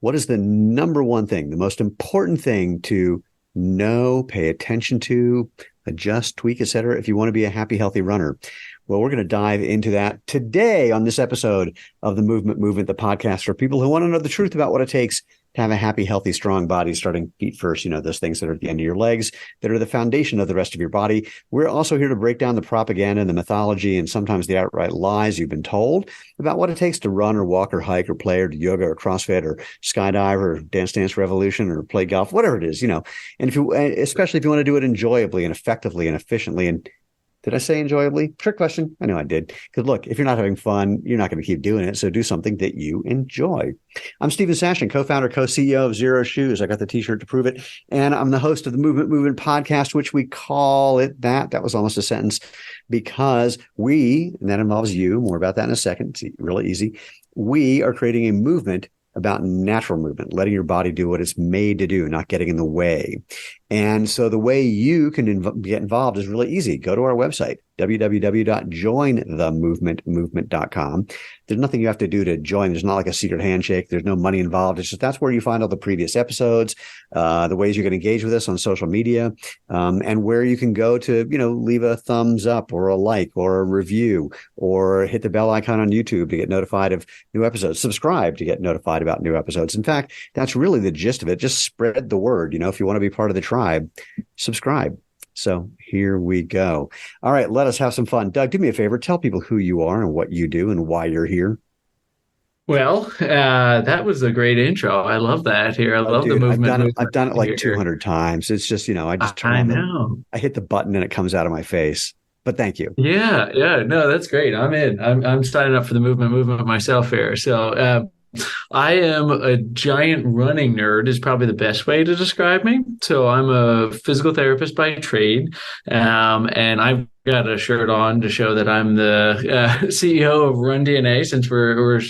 what is the number one thing, the most important thing to know, pay attention to, adjust, tweak, etc., if you want to be a happy, healthy runner? Well, we're going to dive into that today on this episode of the Movement, the podcast for people who want to know the truth about what it takes to have a happy, healthy, strong body, starting feet first, those things that are at the end of your legs, that are the foundation of the rest of your body. We're also here to break down the propaganda and the mythology and sometimes the outright lies you've been told about what it takes to run or walk or hike or play or do yoga or CrossFit or skydive or Dance Revolution or play golf, whatever it is, And especially if you want to do it enjoyably and effectively and efficiently. And did I say enjoyably? Trick question. I know I did. Because look, if you're not having fun, you're not going to keep doing it. So do something that you enjoy. I'm Stephen Sashen, co-founder, co-CEO of Zero Shoes. I got the t-shirt to prove it. And I'm the host of the Movement podcast, which we call it that. That was almost a sentence because and that involves you, more about that in a second. It's really easy. We are creating a movement about natural movement, letting your body do what it's made to do, not getting in the way. And so the way you can get involved is really easy. Go to our website, www.jointhemovement.com. There's nothing you have to do to join. There's not like a secret handshake. There's no money involved. It's just that's where you find all the previous episodes, the ways you can engage with us on social media, and where you can go to, leave a thumbs up or a like or a review or hit the bell icon on YouTube to get notified of new episodes. Subscribe to get notified about new episodes. In fact, that's really the gist of it. Just spread the word. If you want to be part of the tribe, subscribe. So here we go. All right, let us have some fun. Doug, do me a favor. Tell people who you are and what you do and why you're here. Well, that was a great intro. I love that here. I love the movement. I've done it like 200 times. It's just, I just turn on I hit the button and it comes out of my face. But thank you. Yeah. No, that's great. I'm in. I'm signing up for the movement myself here. So I am a giant running nerd is probably the best way to describe me. So I'm a physical therapist by trade, and I've got a shirt on to show that I'm the CEO of Run DNA, since we're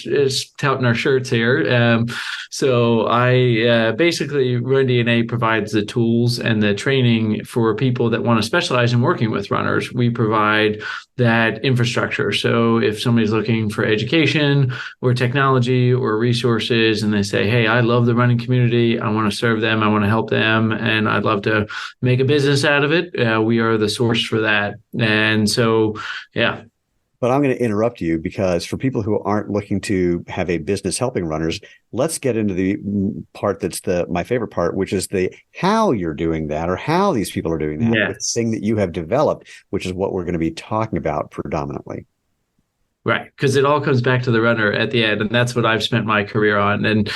touting our shirts here. So I basically, Run DNA provides the tools and the training for people that want to specialize in working with runners. We provide that infrastructure. So if somebody's looking for education or technology or resources and they say, hey, I love the running community, I want to serve them, I want to help them, and I'd love to make a business out of it, we are the source for that. And so, yeah. But I'm going to interrupt you because for people who aren't looking to have a business helping runners, let's get into the part that's my favorite part, which is the how you're doing that or how these people are doing that. Yes. The thing that you have developed, which is what we're going to be talking about predominantly. Right, because it all comes back to the runner at the end, and that's what I've spent my career on. And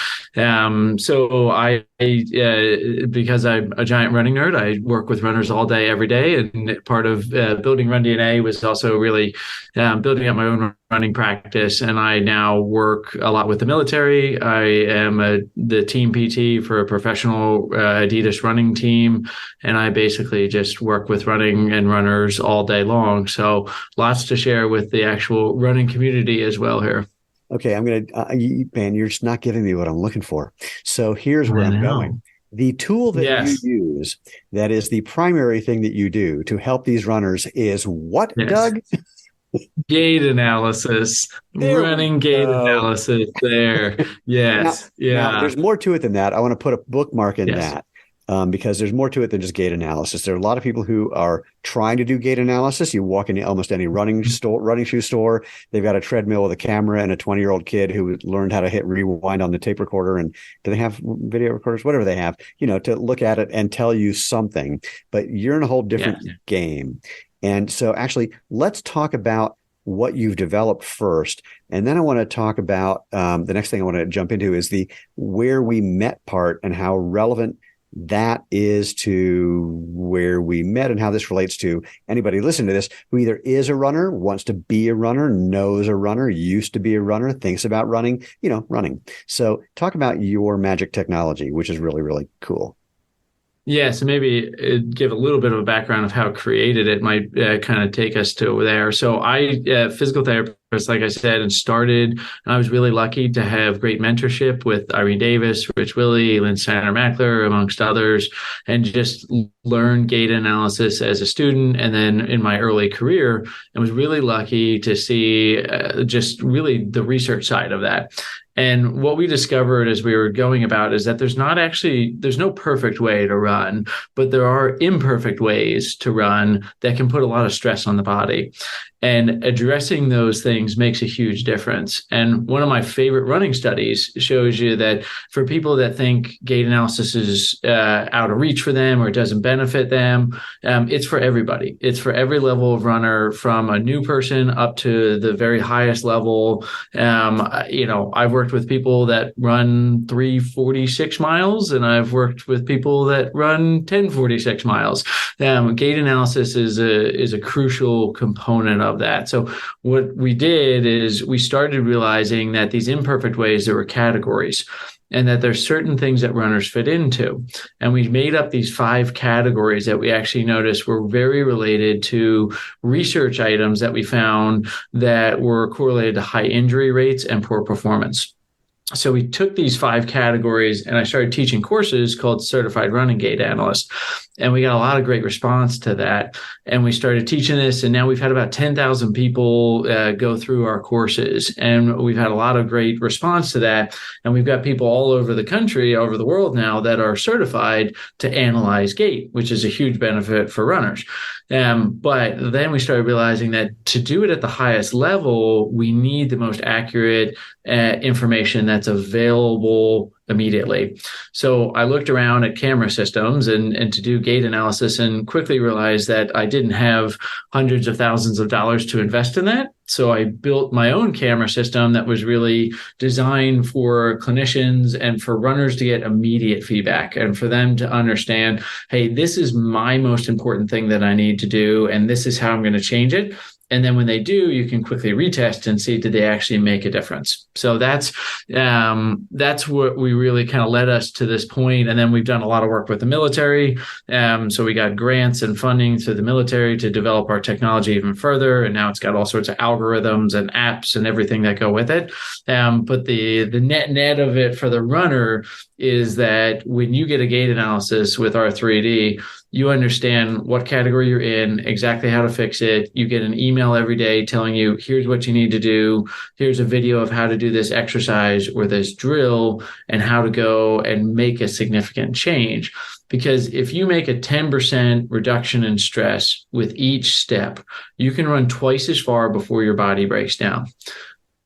so I because I'm a giant running nerd, I work with runners all day, every day. And part of building Run DNA was also really building up my own running practice. And I now work a lot with the military. I am the team PT for a professional Adidas running team, and I basically just work with running and runners all day long. So lots to share with the actual running community as well here. Okay, I'm going to, man, you're just not giving me what I'm looking for. So here's where I'm going. The tool that you use, that is the primary thing that you do to help these runners is what, Doug? Gait analysis, running gait analysis there. Yes. Now, there's more to it than that. I want to put a bookmark in that. Because there's more to it than just gait analysis. There are a lot of people who are trying to do gait analysis. You walk into almost any running shoe store, they've got a treadmill with a camera and a 20-year-old kid who learned how to hit rewind on the tape recorder. And do they have video recorders? Whatever they have, to look at it and tell you something. But you're in a whole different game. And so actually, let's talk about what you've developed first. And then I want to talk about the next thing I want to jump into is the where we met part and how relevant that is to where we met and how this relates to anybody listening to this who either is a runner, wants to be a runner, knows a runner, used to be a runner, thinks about running, running. So talk about your magic technology, which is really, really cool. Yeah, so maybe give a little bit of a background of how created it might kind of take us to there. So I, physical therapist, like I said, and and I was really lucky to have great mentorship with Irene Davis, Rich Willie, Lynn Steiner-Mackler, amongst others, and just learn gait analysis as a student. And then in my early career, I was really lucky to see just really the research side of that. And what we discovered as we were going about is that there's no perfect way to run, but there are imperfect ways to run that can put a lot of stress on the body. And addressing those things makes a huge difference. And one of my favorite running studies shows you that for people that think gait analysis is out of reach for them or it doesn't benefit them, it's for everybody. It's for every level of runner, from a new person up to the very highest level. I've worked with people that run 346 miles, and I've worked with people that run 1046 miles. Gait analysis is a crucial component of that. So what we did is we started realizing that these imperfect ways, there were categories, and that there's certain things that runners fit into. And we made up these 5 categories that we actually noticed were very related to research items that we found that were correlated to high injury rates and poor performance. So we took these 5 categories and I started teaching courses called Certified Running Gait Analyst. And we got a lot of great response to that. And we started teaching this. And now we've had about 10,000 people go through our courses. And we've had a lot of great response to that. And we've got people all over the country, over the world now, that are certified to analyze gait, which is a huge benefit for runners. But then we started realizing that to do it at the highest level, we need the most accurate information that's available immediately. So I looked around at camera systems and to do gait analysis, and quickly realized that I didn't have hundreds of thousands of dollars to invest in that. So I built my own camera system that was really designed for clinicians and for runners to get immediate feedback and for them to understand, hey, this is my most important thing that I need to do, and this is how I'm going to change it. And then when they do, you can quickly retest and see, did they actually make a difference? So that's what we really kind of led us to this point. And then we've done a lot of work with the military. So we got grants and funding through the military to develop our technology even further. And now it's got all sorts of algorithms and apps and everything that go with it. But the net of it for the runner is that when you get a gait analysis with R3D, you understand what category you're in, exactly how to fix it. You get an email every day telling you, here's what you need to do. Here's a video of how to do this exercise or this drill and how to go and make a significant change. Because if you make a 10% reduction in stress with each step, you can run twice as far before your body breaks down.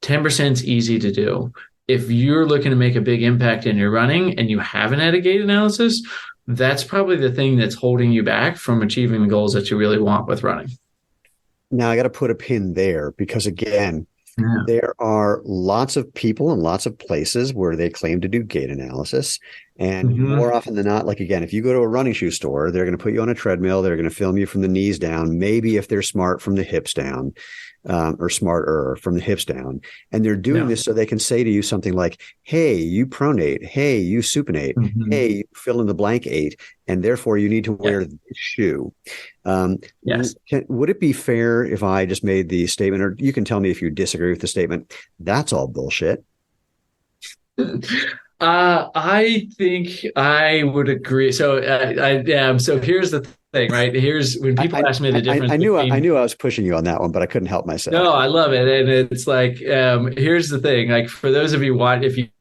10% is easy to do. If you're looking to make a big impact in your running and you haven't had a gait analysis, that's probably the thing that's holding you back from achieving the goals that you really want with running. Now, I got to put a pin there because, again, there are lots of people and lots of places where they claim to do gait analysis. And more often than not, like, again, if you go to a running shoe store, they're going to put you on a treadmill. They're going to film you from the knees down, maybe if they're smart from the hips down. Or smarter from the hips down. And they're doing this so they can say to you something like, hey, you pronate, hey, you supinate, hey, you fill in the blank 8, and therefore you need to wear this shoe. Yes. Would it be fair if I just made the statement, or you can tell me if you disagree with the statement, that's all bullshit? I think I would agree. So so here's the thing, right? Here's when people ask me the difference. I knew I was pushing you on that one, but I couldn't help myself. No, I love it. And it's like, here's the thing, like, for those of you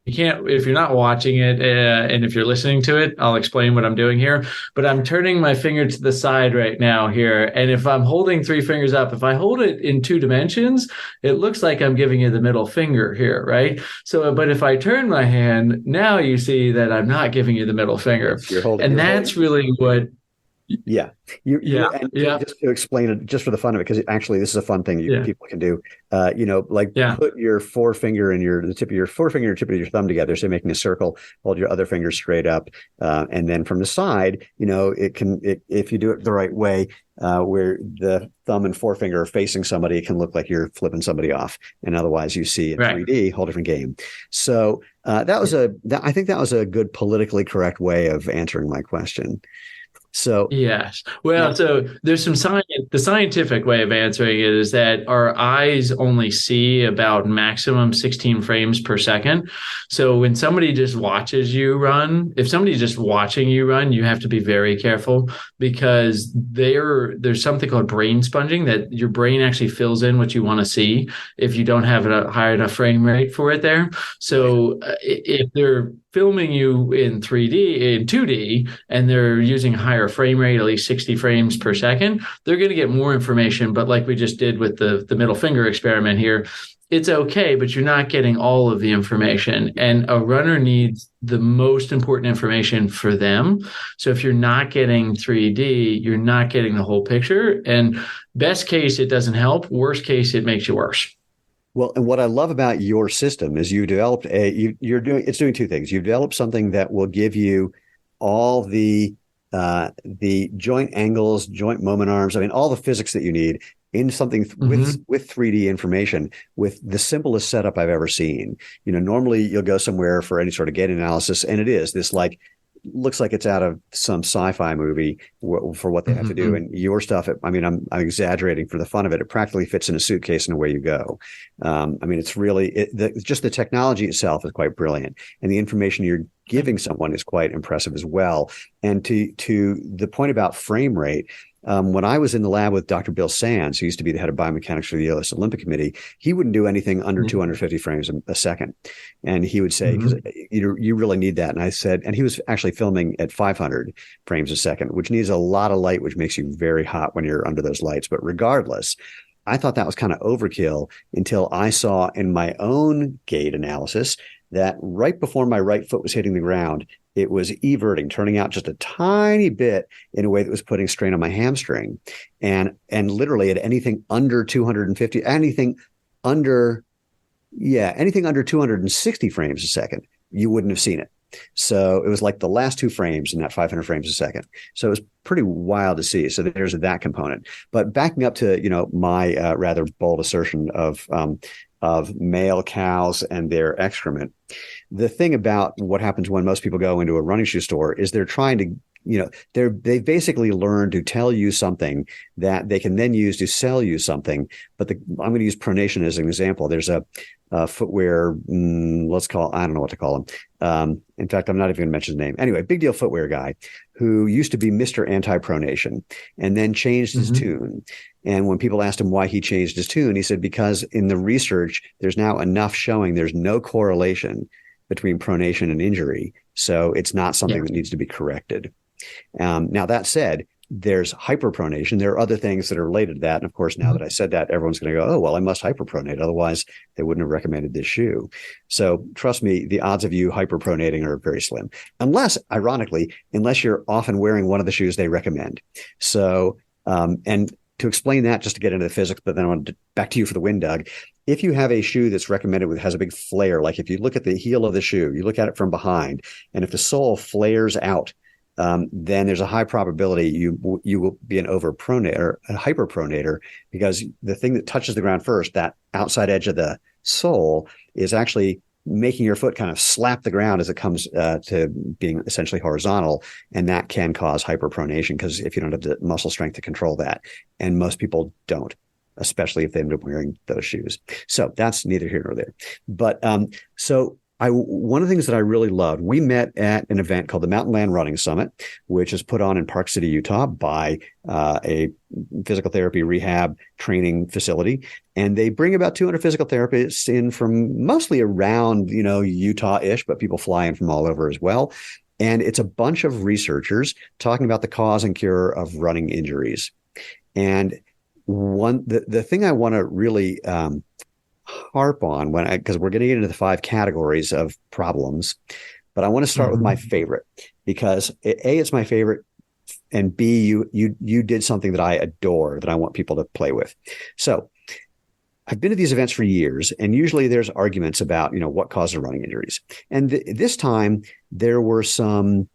if you're not watching it, and if you're listening to it, I'll explain what I'm doing here, but I'm turning my finger to the side right now here. And if I'm holding 3 fingers up, if I hold it in 2 dimensions, it looks like I'm giving you the middle finger here, right? So, but if I turn my hand, now you see that I'm not giving you the middle finger. That's really what. Just to explain it, just for the fun of it, because actually this is a fun thing people can do. Put your forefinger and the tip of your forefinger and tip of your thumb together, so making a circle. Hold your other finger straight up, and then from the side, if you do it the right way, where the thumb and forefinger are facing somebody, it can look like you're flipping somebody off, and otherwise you see in 3D, whole different game. So I think that was a good politically correct way of answering my question. So Yes. Well, now, so there's some science. The scientific way of answering it is that our eyes only see about maximum 16 frames per second. So when somebody just watches you run, if somebody's just watching you run, you have to be very careful because there's something called brain sponging that your brain actually fills in what you want to see if you don't have a high enough frame rate for it there. right. So if they're filming you in 3D, in 2D, and they're using a higher frame rate, at least 60 frames per second, they're going to get more information. But like we just did with the middle finger experiment here, it's okay, but you're not getting all of the information. And a runner needs the most important information for them. So if you're not getting 3D, you're not getting the whole picture. And best case, it doesn't help. Worst case, it makes you worse. Well, and what I love about your system is you developed it's doing two things. You've developed something that will give you all the joint angles, joint moment arms. I mean, all the physics that you need in something with 3D information with the simplest setup I've ever seen. Normally you'll go somewhere for any sort of gait analysis, and it is this like looks like it's out of some sci-fi movie for what they have to do. And your stuff, I mean, I'm exaggerating for the fun of it. It practically fits in a suitcase and away you go. I mean, it's really just the technology itself is quite brilliant, and the information you're giving someone is quite impressive as well. And to the point about frame rate, when I was in the lab with Dr. Bill Sands, who used to be the head of biomechanics for the U.S. Olympic Committee, he wouldn't do anything under 250 frames a second. And he would say, because you really need that. And I said, and he was actually filming at 500 frames a second, which needs a lot of light, which makes you very hot when you're under those lights. But regardless, I thought that was kind of overkill until I saw in my own gait analysis that right before my right foot was hitting the ground, it was everting, turning out just a tiny bit in a way that was putting strain on my hamstring. And literally at anything under 250, anything under 260 frames a second, you wouldn't have seen it. So it was like the last two frames in that 500 frames a second. So it was pretty wild to see. So there's that component. But backing up to, my rather bold assertion of male cows and their excrement. The thing about what happens when most people go into a running shoe store is they're trying to, they've basically learned to tell you something that they can then use to sell you something. But I'm going to use pronation as an example. There's a footwear, I don't know what to call him. In fact, I'm not even going to mention his name. Anyway, big deal footwear guy who used to be Mr. Anti-Pronation and then changed his tune. And when people asked him why he changed his tune, he said, because in the research, there's now enough showing there's no correlation between pronation and injury. So it's not something that needs to be corrected. Now, that said, there's hyperpronation. There are other things that are related to that. And of course, now that I said that, everyone's going to go, oh, well, I must hyperpronate. Otherwise, they wouldn't have recommended this shoe. So trust me, the odds of you hyperpronating are very slim. Ironically, unless you're often wearing one of the shoes they recommend. So, and to explain that, just to get into the physics, but then I want to back to you for the win, Doug. If you have a shoe that's recommended has a big flare, like if you look at the heel of the shoe, you look at it from behind, and if the sole flares out, then there's a high probability you will be an overpronator, a hyperpronator, because the thing that touches the ground first, that outside edge of the sole, is actually making your foot kind of slap the ground as it comes to being essentially horizontal. And that can cause hyperpronation because if you don't have the muscle strength to control that, and most people don't, especially if they end up wearing those shoes. So that's neither here nor there. But one of the things that I really loved, we met at an event called the Mountain Land Running Summit, which is put on in Park City, Utah by a physical therapy rehab training facility. And they bring about 200 physical therapists in from mostly around, Utah-ish, but people fly in from all over as well. And it's a bunch of researchers talking about the cause and cure of running injuries. And the thing I want to really harp on because we're going to get into the 5 categories of problems, but I want to start with my favorite because A, it's my favorite, and B, you did something that I adore that I want people to play with. So I've been to these events for years, and usually there's arguments about what causes running injuries. And this time there were some,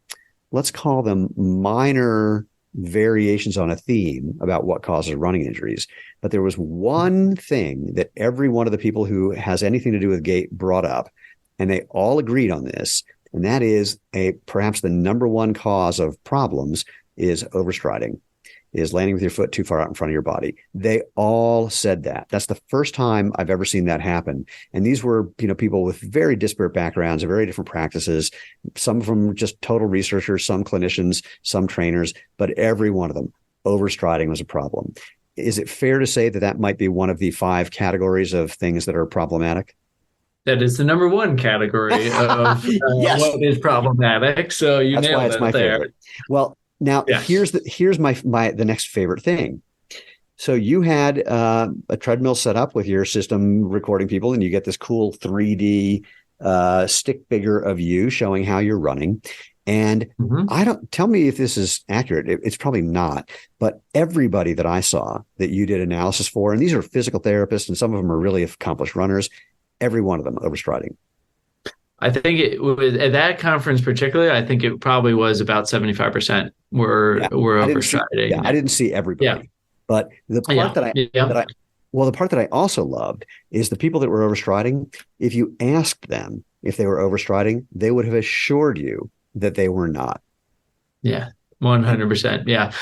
let's call them minor variations on a theme about what causes running injuries. But there was one thing that every one of the people who has anything to do with gait brought up, and they all agreed on this, and that is perhaps the number one cause of problems is overstriding, is landing with your foot too far out in front of your body. They all said that. That's the first time I've ever seen that happen. And these were, people with very disparate backgrounds and very different practices. Some of them just total researchers, some clinicians, some trainers, but every one of them, overstriding was a problem. Is it fair to say that that might be one of the 5 categories of things that are problematic? That is the number one category of yes. What is problematic. So you That's nailed why it's it my there. favorite. Well, now yes. here's my the next favorite thing. So you had a treadmill set up with your system recording people, and you get this cool 3D stick figure of you showing how you're running. And tell me if this is accurate. It's probably not, but everybody that I saw that you did analysis for, and these are physical therapists, and some of them are really accomplished runners, every one of them overstriding. I think at that conference particularly, I think it probably was about 75% were overstriding. I didn't see everybody, but the part the part that I also loved is the people that were overstriding. If you asked them if they were overstriding, they would have assured you that they were not. Yeah, 100%. Yeah.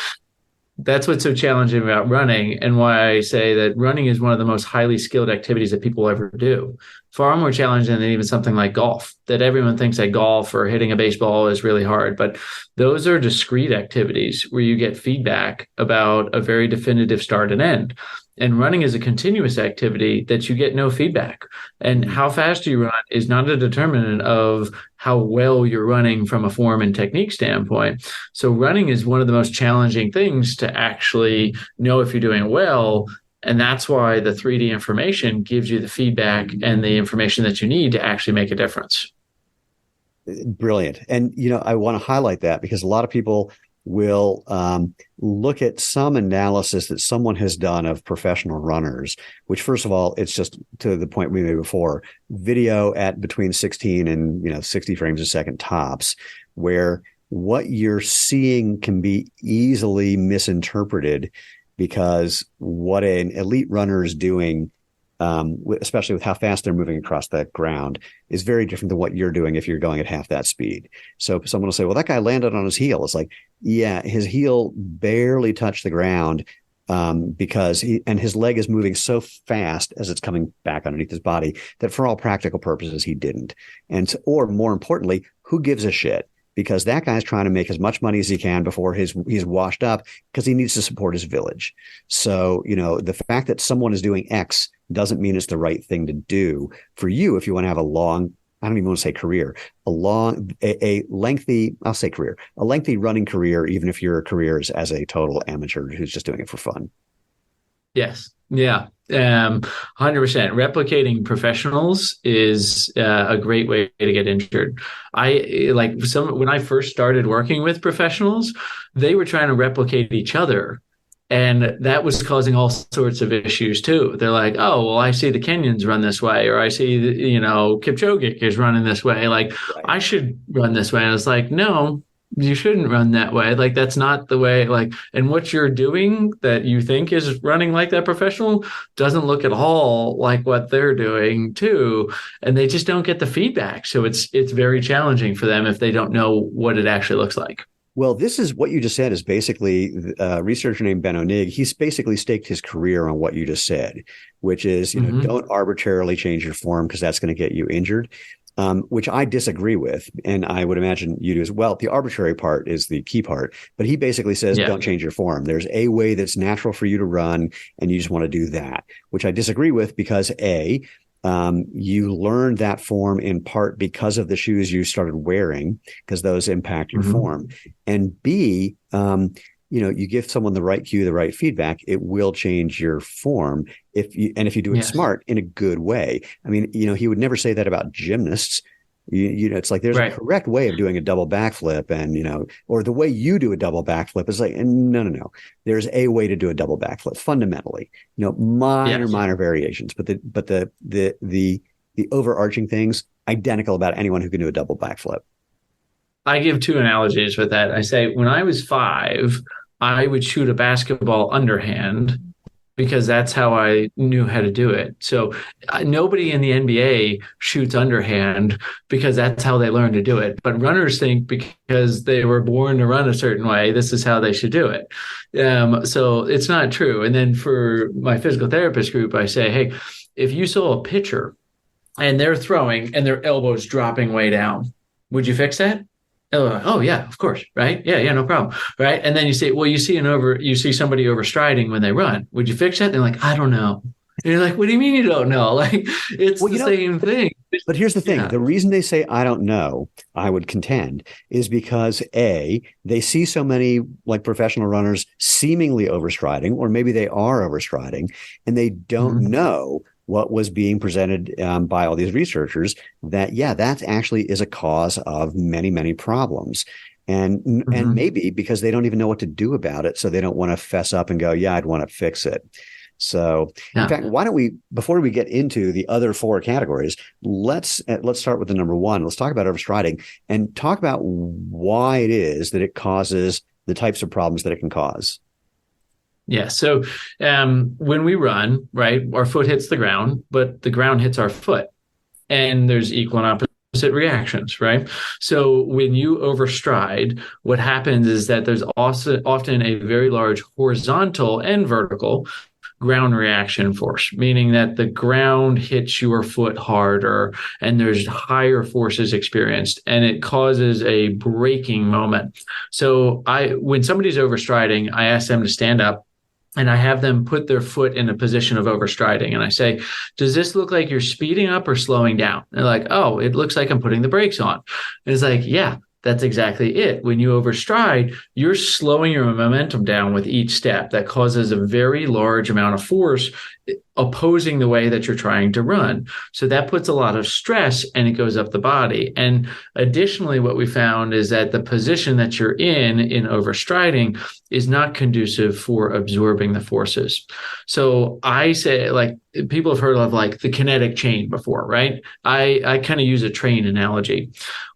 That's what's so challenging about running, and why I say that running is one of the most highly skilled activities that people ever do. Far more challenging than even something like golf, that everyone thinks that golf or hitting a baseball is really hard. But those are discrete activities where you get feedback about a very definitive start and end. And running is a continuous activity that you get no feedback. And how fast you run is not a determinant of how well you're running from a form and technique standpoint. So running is one of the most challenging things to actually know if you're doing well. And that's why the 3D information gives you the feedback and the information that you need to actually make a difference. Brilliant. And, I want to highlight that because a lot of people will look at some analysis that someone has done of professional runners, which, first of all, it's just to the point we made before, video at between 16 and 60 frames a second tops, where what you're seeing can be easily misinterpreted because what an elite runner is doing, especially with how fast they're moving across that ground, is very different than what you're doing if you're going at half that speed. So someone will say, well, that guy landed on his heel. It's like, yeah, his heel barely touched the ground because his leg is moving so fast as it's coming back underneath his body that for all practical purposes, he didn't. Or more importantly, who gives a shit? Because that guy's trying to make as much money as he can before he's washed up because he needs to support his village. So, the fact that someone is doing X doesn't mean it's the right thing to do for you if you want to have a long, I don't even want to say career, a lengthy running career, even if your career is as a total amateur who's just doing it for fun. Yes. Yeah. 100%. Replicating professionals is a great way to get injured. When I first started working with professionals, they were trying to replicate each other. And that was causing all sorts of issues too. They're like, oh, well, I see the Kenyans run this way, or I see, Kipchoge is running this way. Right. I should run this way. And it's like, no, you shouldn't run that way. That's not the way, and what you're doing that you think is running like that professional doesn't look at all like what they're doing too. And they just don't get the feedback. So it's very challenging for them if they don't know what it actually looks like. Well, this is what you just said is basically a researcher named Ben Onig. He's basically staked his career on what you just said, which is, don't arbitrarily change your form because that's going to get you injured. Which I disagree with, and I would imagine you do as well. The arbitrary part is the key part, but he basically says, don't change your form. There's a way that's natural for you to run, and you just want to do that, which I disagree with because you learned that form in part because of the shoes you started wearing, because those impact your form. And B, you give someone the right cue, the right feedback, it will change your form if you do it smart in a good way. I mean, he would never say that about gymnasts. It's like there's a correct way of doing a double backflip, and or the way you do a double backflip is like, no. There's a way to do a double backflip fundamentally. Minor variations, but the overarching things identical about anyone who can do a double backflip. I give 2 analogies with that. I say when I was 5, I would shoot a basketball underhand, because that's how I knew how to do it. So nobody in the NBA shoots underhand because that's how they learn to do it. But runners think because they were born to run a certain way, this is how they should do it. So it's not true. And then for my physical therapist group, I say, hey, if you saw a pitcher and they're throwing and their elbow's dropping way down, would you fix that? Oh yeah, of course, right? Yeah, no problem, right? And then you say, well, you see somebody overstriding when they run. Would you fix that? They're like, I don't know. And you're like, what do you mean you don't know? Like, it's the same thing. But here's the thing. Yeah. The reason they say, I don't know, I would contend, is because A, they see so many like professional runners seemingly overstriding, or maybe they are overstriding, and they don't know what was being presented by all these researchers that, that actually is a cause of many, many problems. And maybe because they don't even know what to do about it. So they don't want to fess up and go, I'd want to fix it. So in fact, why don't we, before we get into the other four categories, let's start with the number one. Let's talk about overstriding and talk about why it is that it causes the types of problems that it can cause. Yeah. So when we run, right, our foot hits the ground, but the ground hits our foot, and there's equal and opposite reactions, right? So when you overstride, what happens is that there's also often a very large horizontal and vertical ground reaction force, meaning that the ground hits your foot harder and there's higher forces experienced, and it causes a braking moment. So when somebody's overstriding, I ask them to stand up and I have them put their foot in a position of overstriding. And I say, does this look like you're speeding up or slowing down? And they're like, oh, it looks like I'm putting the brakes on. And it's like, yeah, that's exactly it. When you overstride, you're slowing your momentum down with each step. That causes a very large amount of force opposing the way that you're trying to run. So that puts a lot of stress and it goes up the body. And additionally, what we found is that the position that you're in overstriding is not conducive for absorbing the forces. So I say, like, people have heard of like the kinetic chain before, right? I kind of use a train analogy.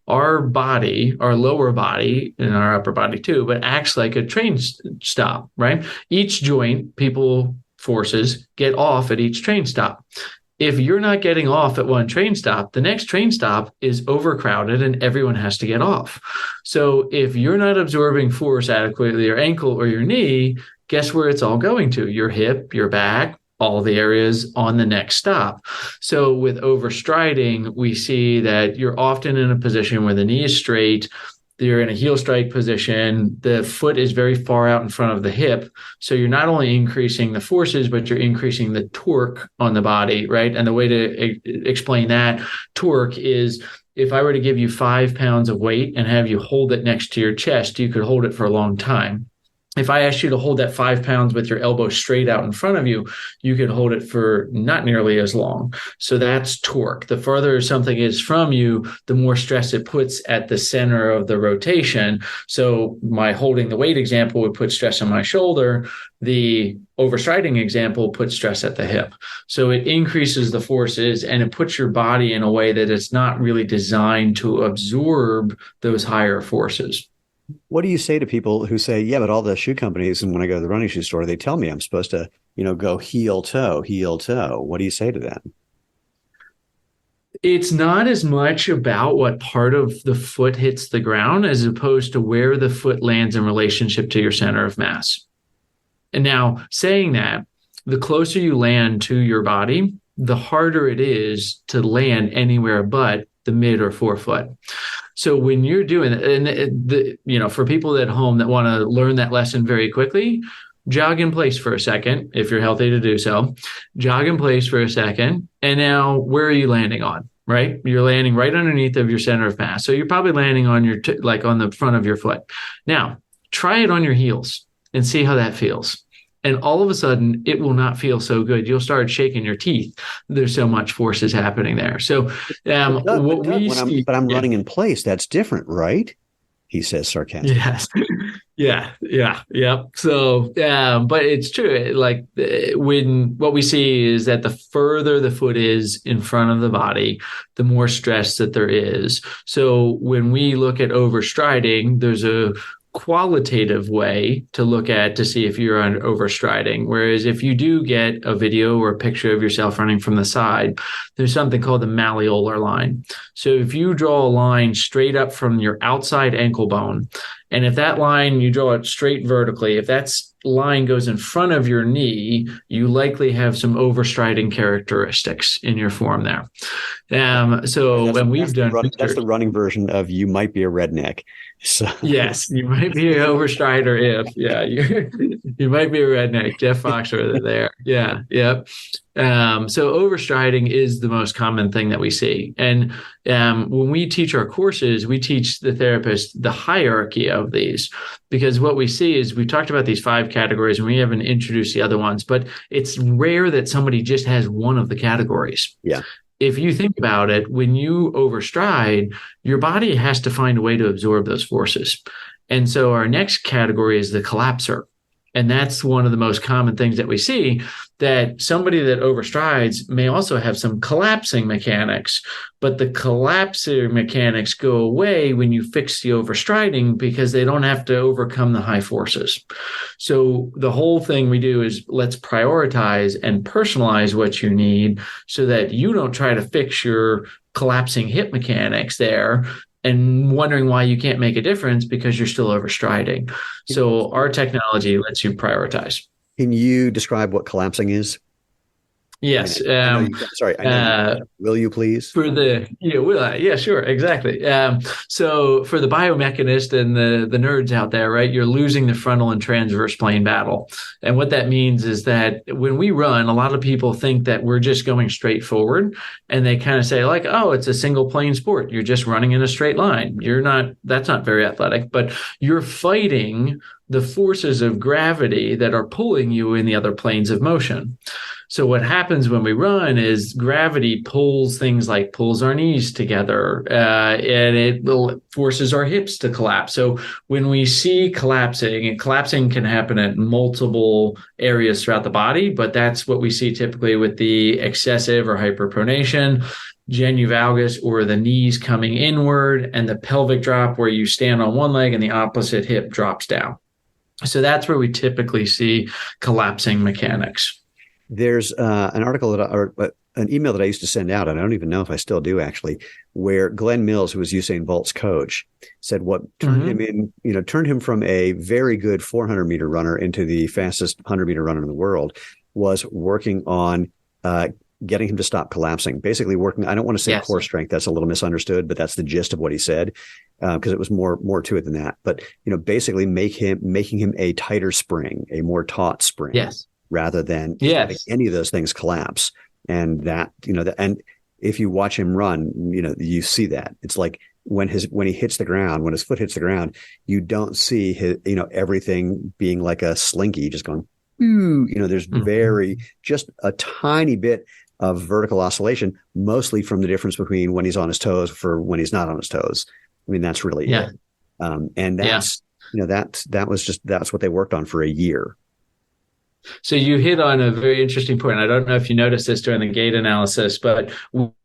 Our body, our lower body and our upper body too, but acts like a train stop, right? Each joint, forces get off at each train stop. If you're not getting off at one train stop, the next train stop is overcrowded and everyone has to get off. So if you're not absorbing force adequately, your ankle or your knee, guess where it's all going to? Your hip, your back, all the areas on the next stop. So with overstriding, we see that you're often in a position where the knee is straight, you're in a heel strike position, the foot is very far out in front of the hip. So you're not only increasing the forces, but you're increasing the torque on the body, right? And the way to explain that torque is, if I were to give you 5 pounds of weight and have you hold it next to your chest, you could hold it for a long time. If I asked you to hold that 5 pounds with your elbow straight out in front of you, you could hold it for not nearly as long. So that's torque. The further something is from you, the more stress it puts at the center of the rotation. So my holding the weight example would put stress on my shoulder. The overstriding example puts stress at the hip. So it increases the forces and it puts your body in a way that it's not really designed to absorb those higher forces. What do you say to people who say, yeah, but all the shoe companies, and when I go to the running shoe store, they tell me I'm supposed to, go heel toe, heel toe. What do you say to them? It's not as much about what part of the foot hits the ground as opposed to where the foot lands in relationship to your center of mass. And now, saying that, the closer you land to your body, the harder it is to land anywhere but the mid or forefoot. So when you're doing it, and for people at home that want to learn that lesson very quickly, jog in place for a second, if you're healthy to do so. Jog in place for a second. And now where are you landing on, right? You're landing right underneath of your center of mass. So you're probably landing on on the front of your foot. Now, try it on your heels and see how that feels. And all of a sudden, it will not feel so good. You'll start shaking your teeth. There's so much force is happening there. So I'm running in place. That's different, right? He says sarcastically. Yes. Yeah. So, but it's true. Like what we see is that the further the foot is in front of the body, the more stress that there is. So when we look at overstriding, there's a qualitative way to look at to see if you're on overstriding. Whereas if you do get a video or a picture of yourself running from the side, there's something called the malleolar line. So if you draw a line straight up from your outside ankle bone, and if that line, you draw it straight vertically, if that line goes in front of your knee, you likely have some overstriding characteristics in your form there. So when we've done that's the running version of you might be a redneck. So yes, you might be an overstrider if you might be a redneck. Jeff Foxworthy there. Yeah, yep. So overstriding is the most common thing that we see. And when we teach our courses, we teach the therapist the hierarchy of these, because what we see is we've talked about these 5 categories and we haven't introduced the other ones, but it's rare that somebody just has one of the categories. Yeah. If you think about it, when you overstride, your body has to find a way to absorb those forces. And so our next category is the collapser. And that's one of the most common things that we see, that somebody that overstrides may also have some collapsing mechanics, but the collapsing mechanics go away when you fix the overstriding because they don't have to overcome the high forces. So the whole thing we do is let's prioritize and personalize what you need so that you don't try to fix your collapsing hip mechanics there and wondering why you can't make a difference because you're still overstriding. So our technology lets you prioritize. Can you describe what collapsing is? Yes. Will you please? For the, yeah, sure, exactly. So for the biomechanist and the nerds out there, right, you're losing the frontal and transverse plane battle. And what that means is that when we run, a lot of people think that we're just going straight forward, and they kind of say like, oh, it's a single plane sport. You're just running in a straight line. That's not very athletic, but you're fighting the forces of gravity that are pulling you in the other planes of motion. So what happens when we run is gravity pulls our knees together, and it forces our hips to collapse. So when we see collapsing, and collapsing can happen at multiple areas throughout the body, but that's what we see typically with the excessive or hyperpronation, genu valgus, or the knees coming inward, and the pelvic drop where you stand on one leg and the opposite hip drops down. So that's where we typically see collapsing mechanics. There's an article or an email that I used to send out, and I don't even know if I still do actually, where Glenn Mills, who was Usain Bolt's coach, said what turned him from a very good 400-meter runner into the fastest 100-meter runner in the world was working on getting him to stop collapsing. Basically working, I don't want to say core strength, that's a little misunderstood, but that's the gist of what he said, because it was more to it than that. But basically making him a tighter spring, a more taut spring. Yes. Rather than having any of those things collapse. And that, and if you watch him run, you see that. It's like when he hits the ground, when his foot hits the ground, you don't see his, everything being like a slinky, just going, there's just a tiny bit of vertical oscillation, mostly from the difference between when he's on his toes for when he's not on his toes. I mean, that's really it. And that's, that's what they worked on for a year. So you hit on a very interesting point. I don't know if you noticed this during the Gait analysis, but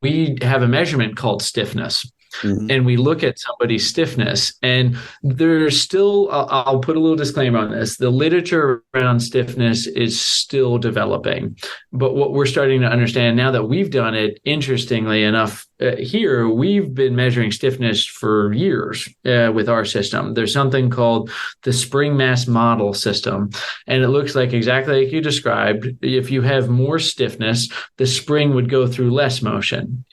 we have a measurement called stiffness. Mm-hmm. And we look at somebody's stiffness, and there's still, I'll put a little disclaimer on this, the literature around stiffness is still developing. But what we're starting to understand now that we've done it, interestingly enough, here, we've been measuring stiffness for years with our system. There's something called the spring mass model system, and it looks like exactly like you described. If you have more stiffness, the spring would go through less motion.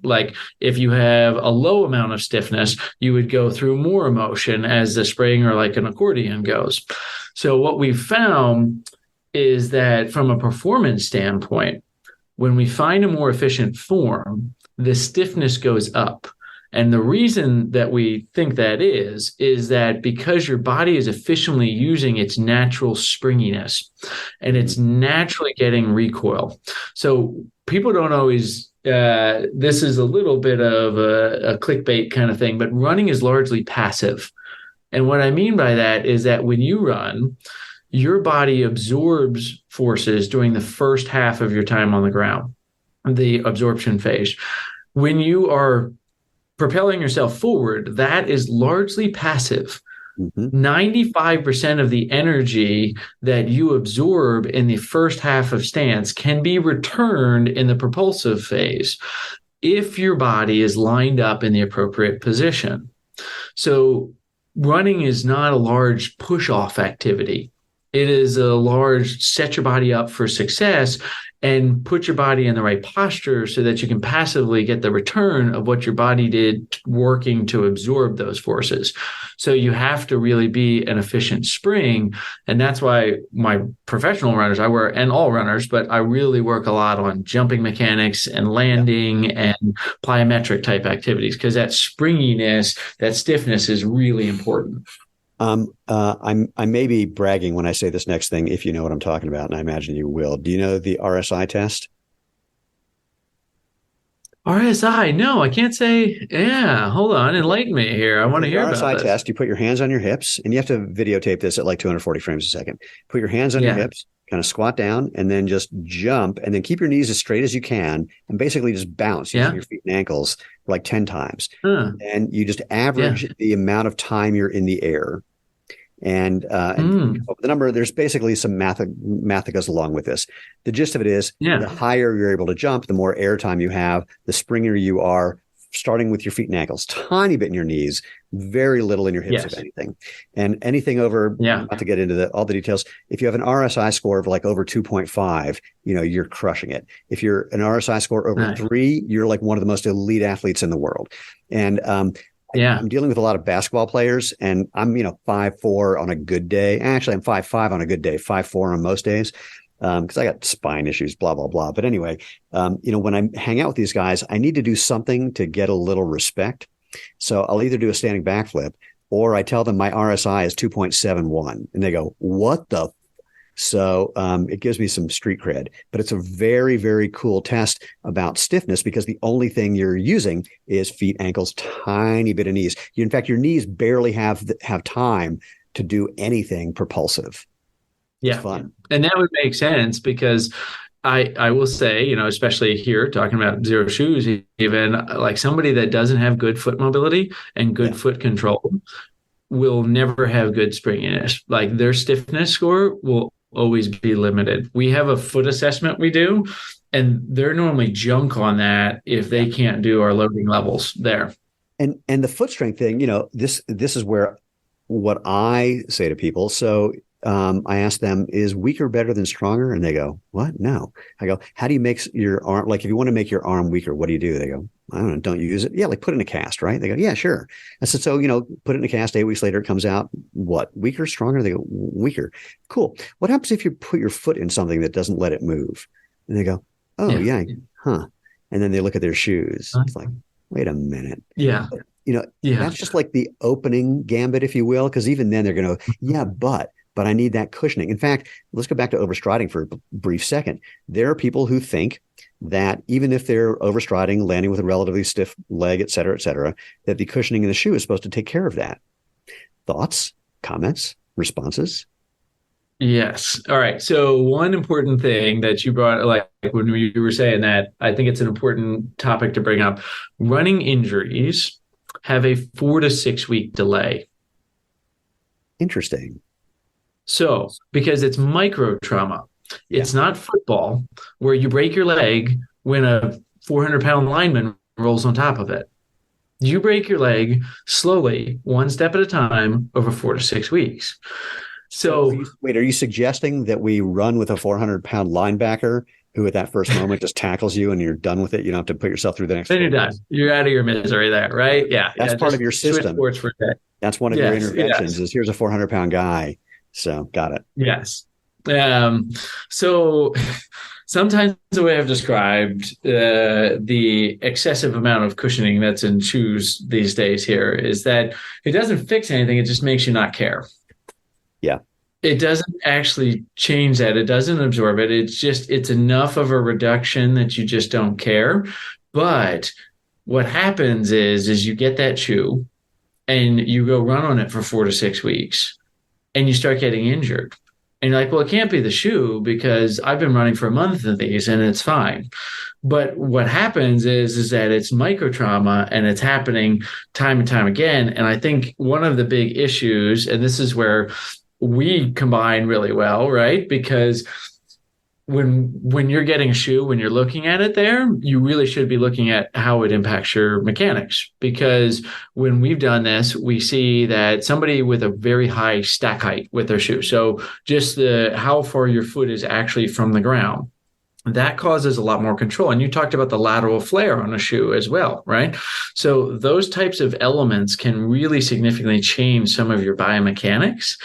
Like if you have a low amount of stiffness, you would go through more motion as the spring or like an accordion goes. So what we've found is that from a performance standpoint, when we find a more efficient form, the stiffness goes up. And the reason that we think that is that because your body is efficiently using its natural springiness and it's naturally getting recoil. So people don't always, this is a little bit of a clickbait kind of thing, but running is largely passive. And what I mean by that is that when you run, your body absorbs forces during the first half of your time on the ground, the absorption phase. When you are propelling yourself forward, that is largely passive. Mhm. 95% of the energy that you absorb in the first half of stance can be returned in the propulsive phase if your body is lined up in the appropriate position. So, running is not a large push off activity. It is a large set your body up for success and put your body in the right posture so that you can passively get the return of what your body did working to absorb those forces. So you have to really be an efficient spring. And that's why my professional runners, and all runners, but I really work a lot on jumping mechanics and landing and plyometric type activities, because that springiness, that stiffness is really important. I may be bragging when I say this next thing, if you know what I'm talking about, and I imagine you will. Do you know the RSI test? RSI, no, I can't say. Yeah, hold on, enlighten me here. I want to The hear about RSI this. test, you put your hands on your hips, and you have to videotape this at like 240 frames a second. Put your hands on your Yeah, hips, kind of squat down, and then just jump, and then keep your knees as straight as you can, and basically just bounce using yeah, your feet and ankles like 10 times. huh, And you just yeah, average the amount of time you're in the air. And mm, the number, there's basically some math that goes along with this. The gist of it is the yeah, higher you're able to jump, the more air time you have, the springier you are, starting with your feet and ankles, tiny bit in your knees, very little in your hips, if yes, anything. And anything over, yeah, not to get into all the details, if you have an RSI score of like over 2.5, you're crushing it. If you're an RSI score over nice, 3, you're like one of the most elite athletes in the world. And yeah, I'm dealing with a lot of basketball players, and I'm 5'4" on a good day. Actually, I'm 5'5" on a good day, 5'4" on most days, because I got spine issues, blah blah blah. But anyway, when I hang out with these guys, I need to do something to get a little respect. So I'll either do a standing backflip, or I tell them my RSI is 2.71, and they go, "What the?" So it gives me some street cred, but it's a very, very cool test about stiffness, because the only thing you're using is feet, ankles, tiny bit of knees. In fact, your knees barely have time to do anything propulsive. It's yeah. fun. And that would make sense because I will say, especially here talking about zero shoes, even like somebody that doesn't have good foot mobility and Yeah. good foot control will never have good springiness. Like their stiffness score will always be limited. We have a foot assessment we do, and they're normally junk on that if Yeah. they can't do our loading levels there. And the foot strength thing, this is where what I say to people. So I ask them, is weaker better than stronger? And they go, what? No. I go, how do you make your arm, like if you want to make your arm weaker, what do you do? They go, I don't know, don't you use it? Yeah, like put it in a cast, right? They go, yeah, sure. I said, so, put it in a cast, 8 weeks later, it comes out, what, weaker, stronger? They go, weaker. Cool. What happens if you put your foot in something that doesn't let it move? And they go, oh, Yeah. yeah, huh. And then they look at their shoes. It's like, wait a minute. Yeah. Yeah. That's just like the opening gambit, if you will, because even then they're going to, yeah, but I need that cushioning. In fact, let's go back to overstriding for a brief second. There are people who think that even if they're overstriding, landing with a relatively stiff leg, et cetera, that the cushioning in the shoe is supposed to take care of that. Thoughts, comments, responses? Yes. All right. So one important thing that you brought, like when you were saying that, I think it's an important topic to bring up. Running injuries have a 4 to 6 week delay. Interesting. So, because it's micro trauma, it's not football where you break your leg when a 400-pound lineman rolls on top of it. You break your leg slowly, one step at a time over 4 to 6 weeks. So, Wait, are you suggesting that we run with a 400-pound linebacker who at that first moment just tackles you and you're done with it? You don't have to put yourself through the next. then you're done. You're out of your misery there, right? Yeah. That's part of your Switch system. sports for a day. That's one of your interventions Yes. is here's a 400-pound guy. So got it. Yes. So sometimes the way I've described the excessive amount of cushioning that's in shoes these days here is that it doesn't fix anything. It just makes you not care. Yeah. It doesn't actually change that. It doesn't absorb it. It's enough of a reduction that you just don't care. But what happens is you get that shoe and you go run on it for 4 to 6 weeks and you start getting injured. And And you're like, well, it can't be the shoe because I've been running for a month of these and it's fine. But what happens is that it's micro trauma and it's happening time and time again. And I think one of the big issues, and this is where we combine really well, right? Because when you're getting a shoe, when you're looking at it there, you really should be looking at how it impacts your mechanics. Because when we've done this, we see that somebody with a very high stack height with their shoe, so just how far your foot is actually from the ground, that causes a lot more control. And you talked about the lateral flare on a shoe as well, right? So those types of elements can really significantly change some of your biomechanics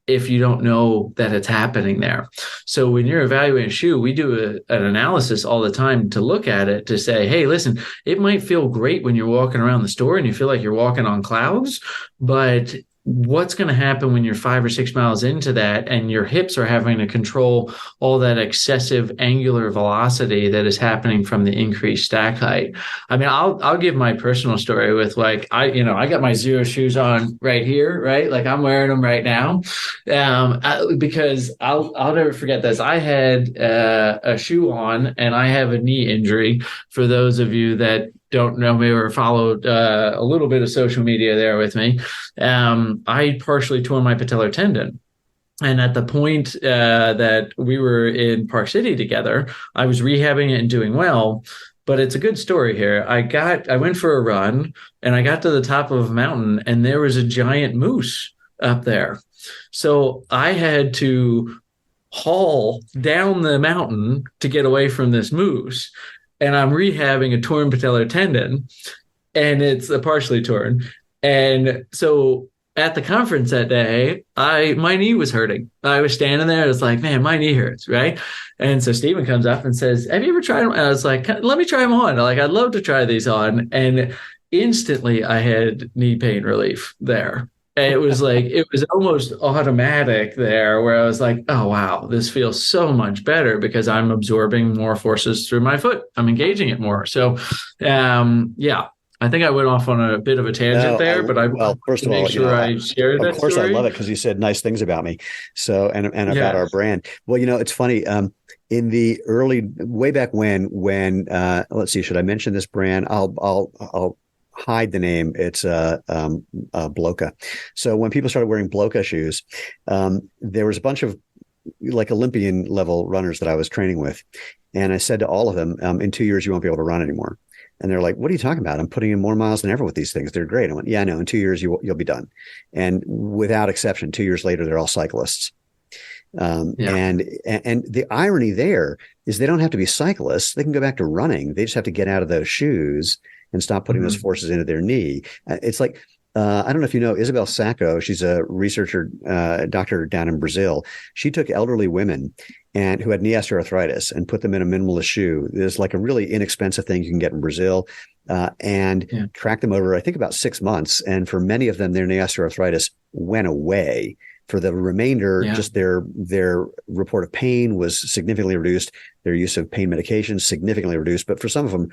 if you don't know that it's happening there. So when you're evaluating a shoe, we do an analysis all the time to look at it to say, hey, listen, it might feel great when you're walking around the store and you feel like you're walking on clouds, but what's going to happen when you're 5 or 6 miles into that and your hips are having to control all that excessive angular velocity that is happening from the increased stack height? I mean, I'll give my personal story with like, I got my Zero shoes on right here, right? Like I'm wearing them right now. Because I'll never forget this. I had a shoe on and I have a knee injury. For those of you that don't know me or followed a little bit of social media there with me, I partially tore my patellar tendon. And at the point that we were in Park City together, I was rehabbing it and doing well. But it's a good story here. I went for a run and I got to the top of a mountain and there was a giant moose up there. So I had to haul down the mountain to get away from this moose. And I'm rehabbing a torn patellar tendon, and it's a partially torn. And so at the conference that day, my knee was hurting. I was standing there. It's like, man, my knee hurts, right? And so Stephen comes up and says, have you ever tried them? And I was like, let me try them on. Like, I'd love to try these on. And instantly I had knee pain relief there. And it was like, it was almost automatic there where I was like, oh, wow, this feels so much better because I'm absorbing more forces through my foot. I'm engaging it more. So, yeah, I think I went off on a bit of a tangent there, but first of all, I shared that. Of course, story. I love it because you said nice things about me. So, and about our brand. Well, it's funny. In the way back when, let's see, should I mention this brand? I'll hide the name. It's Bloka. So when people started wearing Bloka shoes, there was a bunch of like Olympian level runners that I was training with. And I said to all of them, in 2 years, you won't be able to run anymore. And they're like, what are you talking about? I'm putting in more miles than ever with these things. They're great. I went, yeah, I know. In 2 years, you'll be done. And without exception, 2 years later, they're all cyclists. And the irony there is they don't have to be cyclists. They can go back to running. They just have to get out of those shoes and stop putting those forces into their knee. It's like, I don't know if you know Isabel Sacco. She's a researcher, doctor down in Brazil. She took elderly women who had knee osteoarthritis and put them in a minimalist shoe. There's like a really inexpensive thing you can get in Brazil, and tracked them over, I think, about 6 months. And for many of them, their knee osteoarthritis went away. For the remainder, just their report of pain was significantly reduced. Their use of pain medications significantly reduced. But for some of them,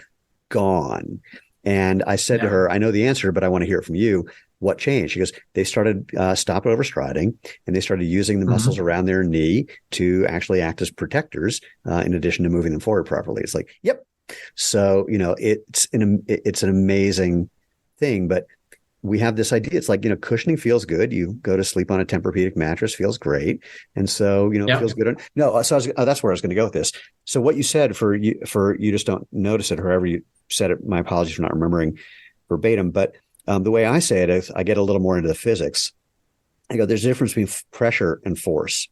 gone. And I said to her, I know the answer, but I want to hear it from you. What changed? She goes, they started stopping overstriding, and they started using the muscles around their knee to actually act as protectors, in addition to moving them forward properly. It's like, yep. So, it's an amazing thing, but we have this idea. It's like, cushioning feels good. You go to sleep on a Tempur-Pedic mattress, feels great. And so, it feels good. So that's where I was going to go with this. So what you said for you just don't notice it, or however you said it, my apologies for not remembering verbatim, but the way I say it is I get a little more into the physics. I go, there's a difference between pressure and force.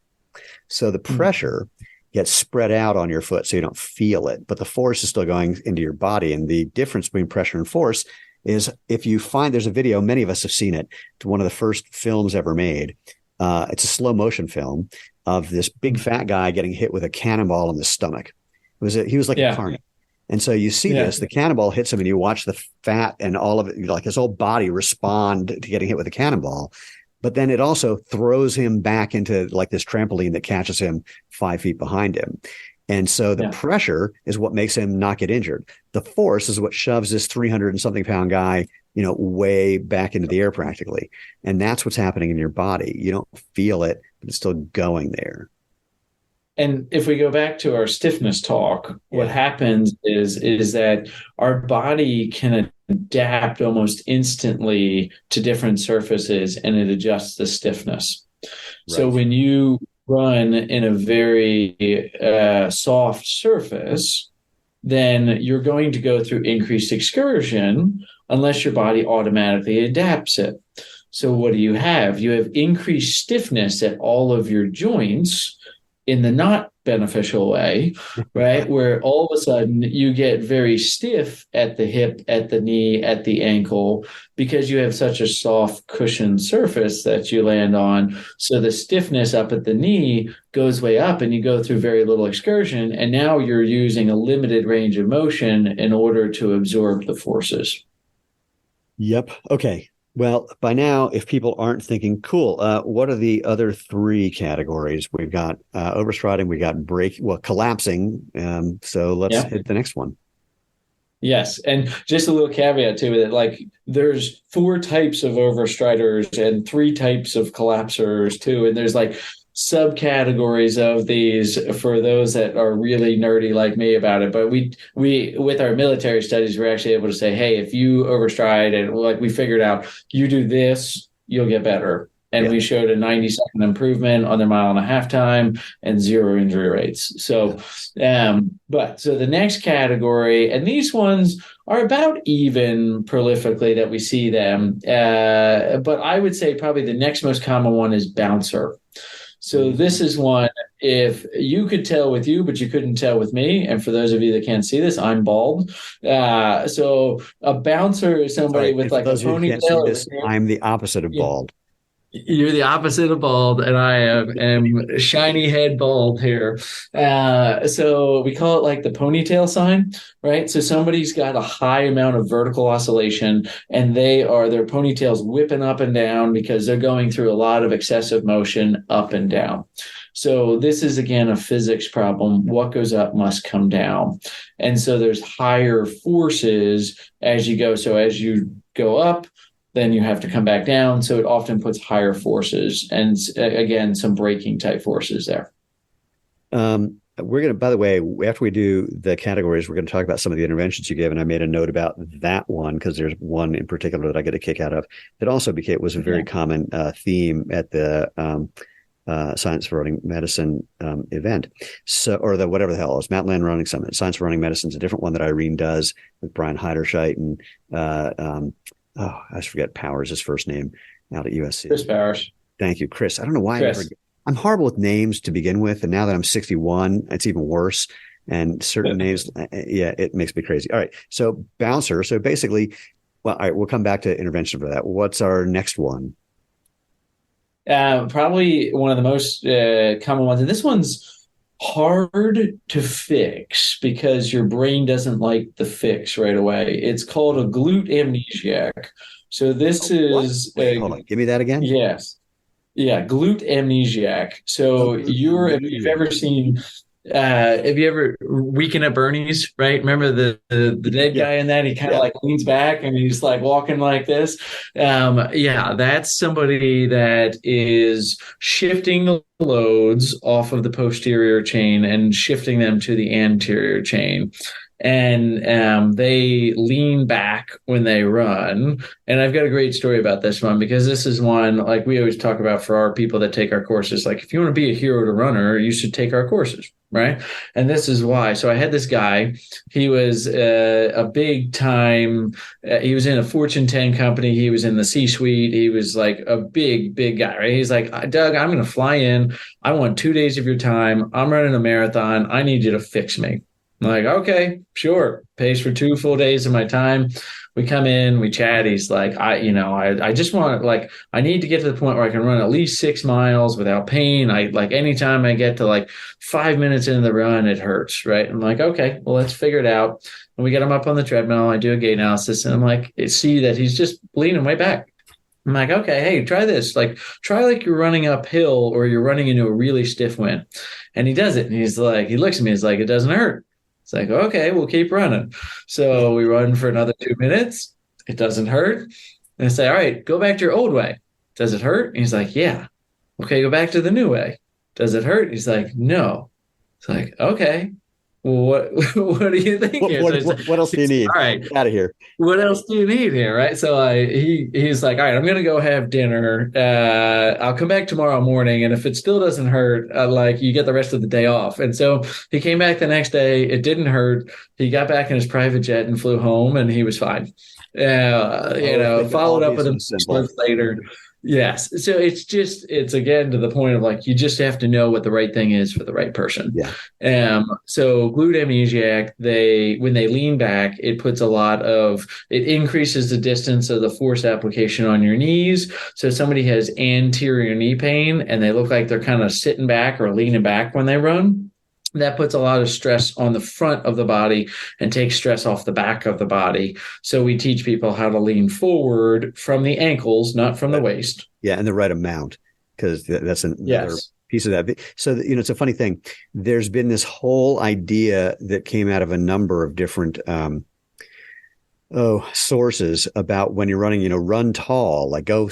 So the pressure gets spread out on your foot so you don't feel it, but the force is still going into your body. And the difference between pressure and force is, if you find, there's a video, many of us have seen it, to one of the first films ever made. It's a slow motion film of this big fat guy getting hit with a cannonball in the stomach. He was like a carnage. And so you see this, the cannonball hits him, and you watch the fat and all of it, like his whole body respond to getting hit with a cannonball. But then it also throws him back into like this trampoline that catches him 5 feet behind him. And so the pressure is what makes him not get injured. The force is what shoves this 300 and something pound guy, way back into the air practically. And that's what's happening in your body. You don't feel it, but it's still going there. And if we go back to our stiffness talk, what Yeah. happens is that our body can adapt almost instantly to different surfaces and it adjusts the stiffness. So Right. when you run in a very soft surface, then you're going to go through increased excursion unless your body automatically adapts it. So what do you have? You have increased stiffness at all of your joints in the not beneficial way, right? Where all of a sudden you get very stiff at the hip, at the knee, at the ankle, because you have such a soft cushioned surface that you land on. So the stiffness up at the knee goes way up and you go through very little excursion. And now you're using a limited range of motion in order to absorb the forces. Yep. Okay. Well, by now, if people aren't thinking, cool, what are the other three categories? We've got overstriding, we got collapsing. So let's Yeah. hit the next one. Yes. And just a little caveat to it, like there's four types of overstriders and three types of collapsers too. And there's like subcategories of these for those that are really nerdy like me about it. But we with our military studies, we're actually able to say, hey, if you overstride and like we figured out you do this, you'll get better. And Yeah. we showed a 90-second improvement on their mile and a half time and zero injury rates. So but so the next category, and these ones are about even prolifically that we see them. But I would say probably the next most common one is bouncer. So this is one, if you could tell with you, but you couldn't tell with me. And for those of you that can't see this, I'm bald. So a bouncer is somebody Sorry, with for like a those of you who can't see ponytail or this, I'm the opposite of yeah. bald. You're the opposite of bald, and I am shiny head bald here. So we call it like the ponytail sign, right? So somebody's got a high amount of vertical oscillation, and their ponytails whipping up and down because they're going through a lot of excessive motion up and down. So this is again a physics problem. What goes up must come down. And so there's higher forces as you go. So as you go up, then you have to come back down. So it often puts higher forces and again, some braking type forces there. We're going to, by the way, after we do the categories, we're going to talk about some of the interventions you gave. And I made a note about that one because there's one in particular that I get a kick out of. It also was a very common theme at the Science for Running Medicine event. So, or the whatever the hell it was, Mountain Running Summit. Science for Running Medicine is a different one that Irene does with Brian Heiderscheit and I forget Powers, his first name, out at USC. Chris Powers. Thank you, Chris. I don't know why I'm horrible with names to begin with, and now that I'm 61, it's even worse. And certain names, yeah, it makes me crazy. All right, so bouncer. So basically, well, all right, we'll come back to intervention for that. What's our next one? Probably one of the most common ones, and this one's hard to fix because your brain doesn't like the fix right away. It's called a glute amnesiac. So this is Wait, hold on. Give me that again. yes. Yeah, glute amnesiac. So if you've ever seen have you ever Weekend at Bernie's, right? Remember the dead guy in that? He kind of like leans back and he's like walking like this. Yeah, that's somebody that is shifting loads off of the posterior chain and shifting them to the anterior chain. And they lean back when they run. And I've got a great story about this one because this is one like we always talk about for our people that take our courses. Like, if you want to be a hero to runner, you should take our courses, right? And this is why. So I had this guy. He was a big time. He was in a Fortune 10 company. He was in the C-suite. He was like a big guy, right? He's like, Doug, I'm going to fly in. I want 2 days of your time. I'm running a marathon. I need you to fix me. I'm like, okay, sure. Pays for 2 full days of my time. We come in, we chat. He's like, I just want, like, I need to get to the point where I can run at least 6 miles without pain. I like anytime I get to like 5 minutes into the run, it hurts. Right. I'm like, okay, well, let's figure it out. And we get him up on the treadmill. I do a gait analysis and I'm like, see that he's just leaning way back. I'm like, okay, hey, try this. Like, try like you're running uphill or you're running into a really stiff wind. And he does it. And he's like, he looks at me. He's like, it doesn't hurt. It's like, okay, we'll keep running. So we run for another 2 minutes. It doesn't hurt. And I say, all right, go back to your old way. Does it hurt? And he's like, yeah. Okay, go back to the new way. Does it hurt? He's like, no. It's like, okay, well, what what do you think What here? So what what else do you need? all right, Get out of here. what else do you need here, right? So he's like, all right, I'm gonna go have dinner. I'll come back tomorrow morning, and if it still doesn't hurt, like you get the rest of the day off. And so he came back the next day. It didn't hurt. He got back in his private jet and flew home, and he was fine. Oh, if it could all Followed up be with so him 6 months simple. later. Yes. So it's again to the point of like, you just have to know what the right thing is for the right person. Yeah. So glute amnesiac, when they lean back, it increases the distance of the force application on your knees. So if somebody has anterior knee pain and they look like they're kind of sitting back or leaning back when they run, that puts a lot of stress on the front of the body and takes stress off the back of the body. So we teach people how to lean forward from the ankles, not from the waist. Yeah, and the right amount, because that's another Yes. piece of that. So, it's a funny thing. There's been this whole idea that came out of a number of different sources about when you're running, run tall, like go,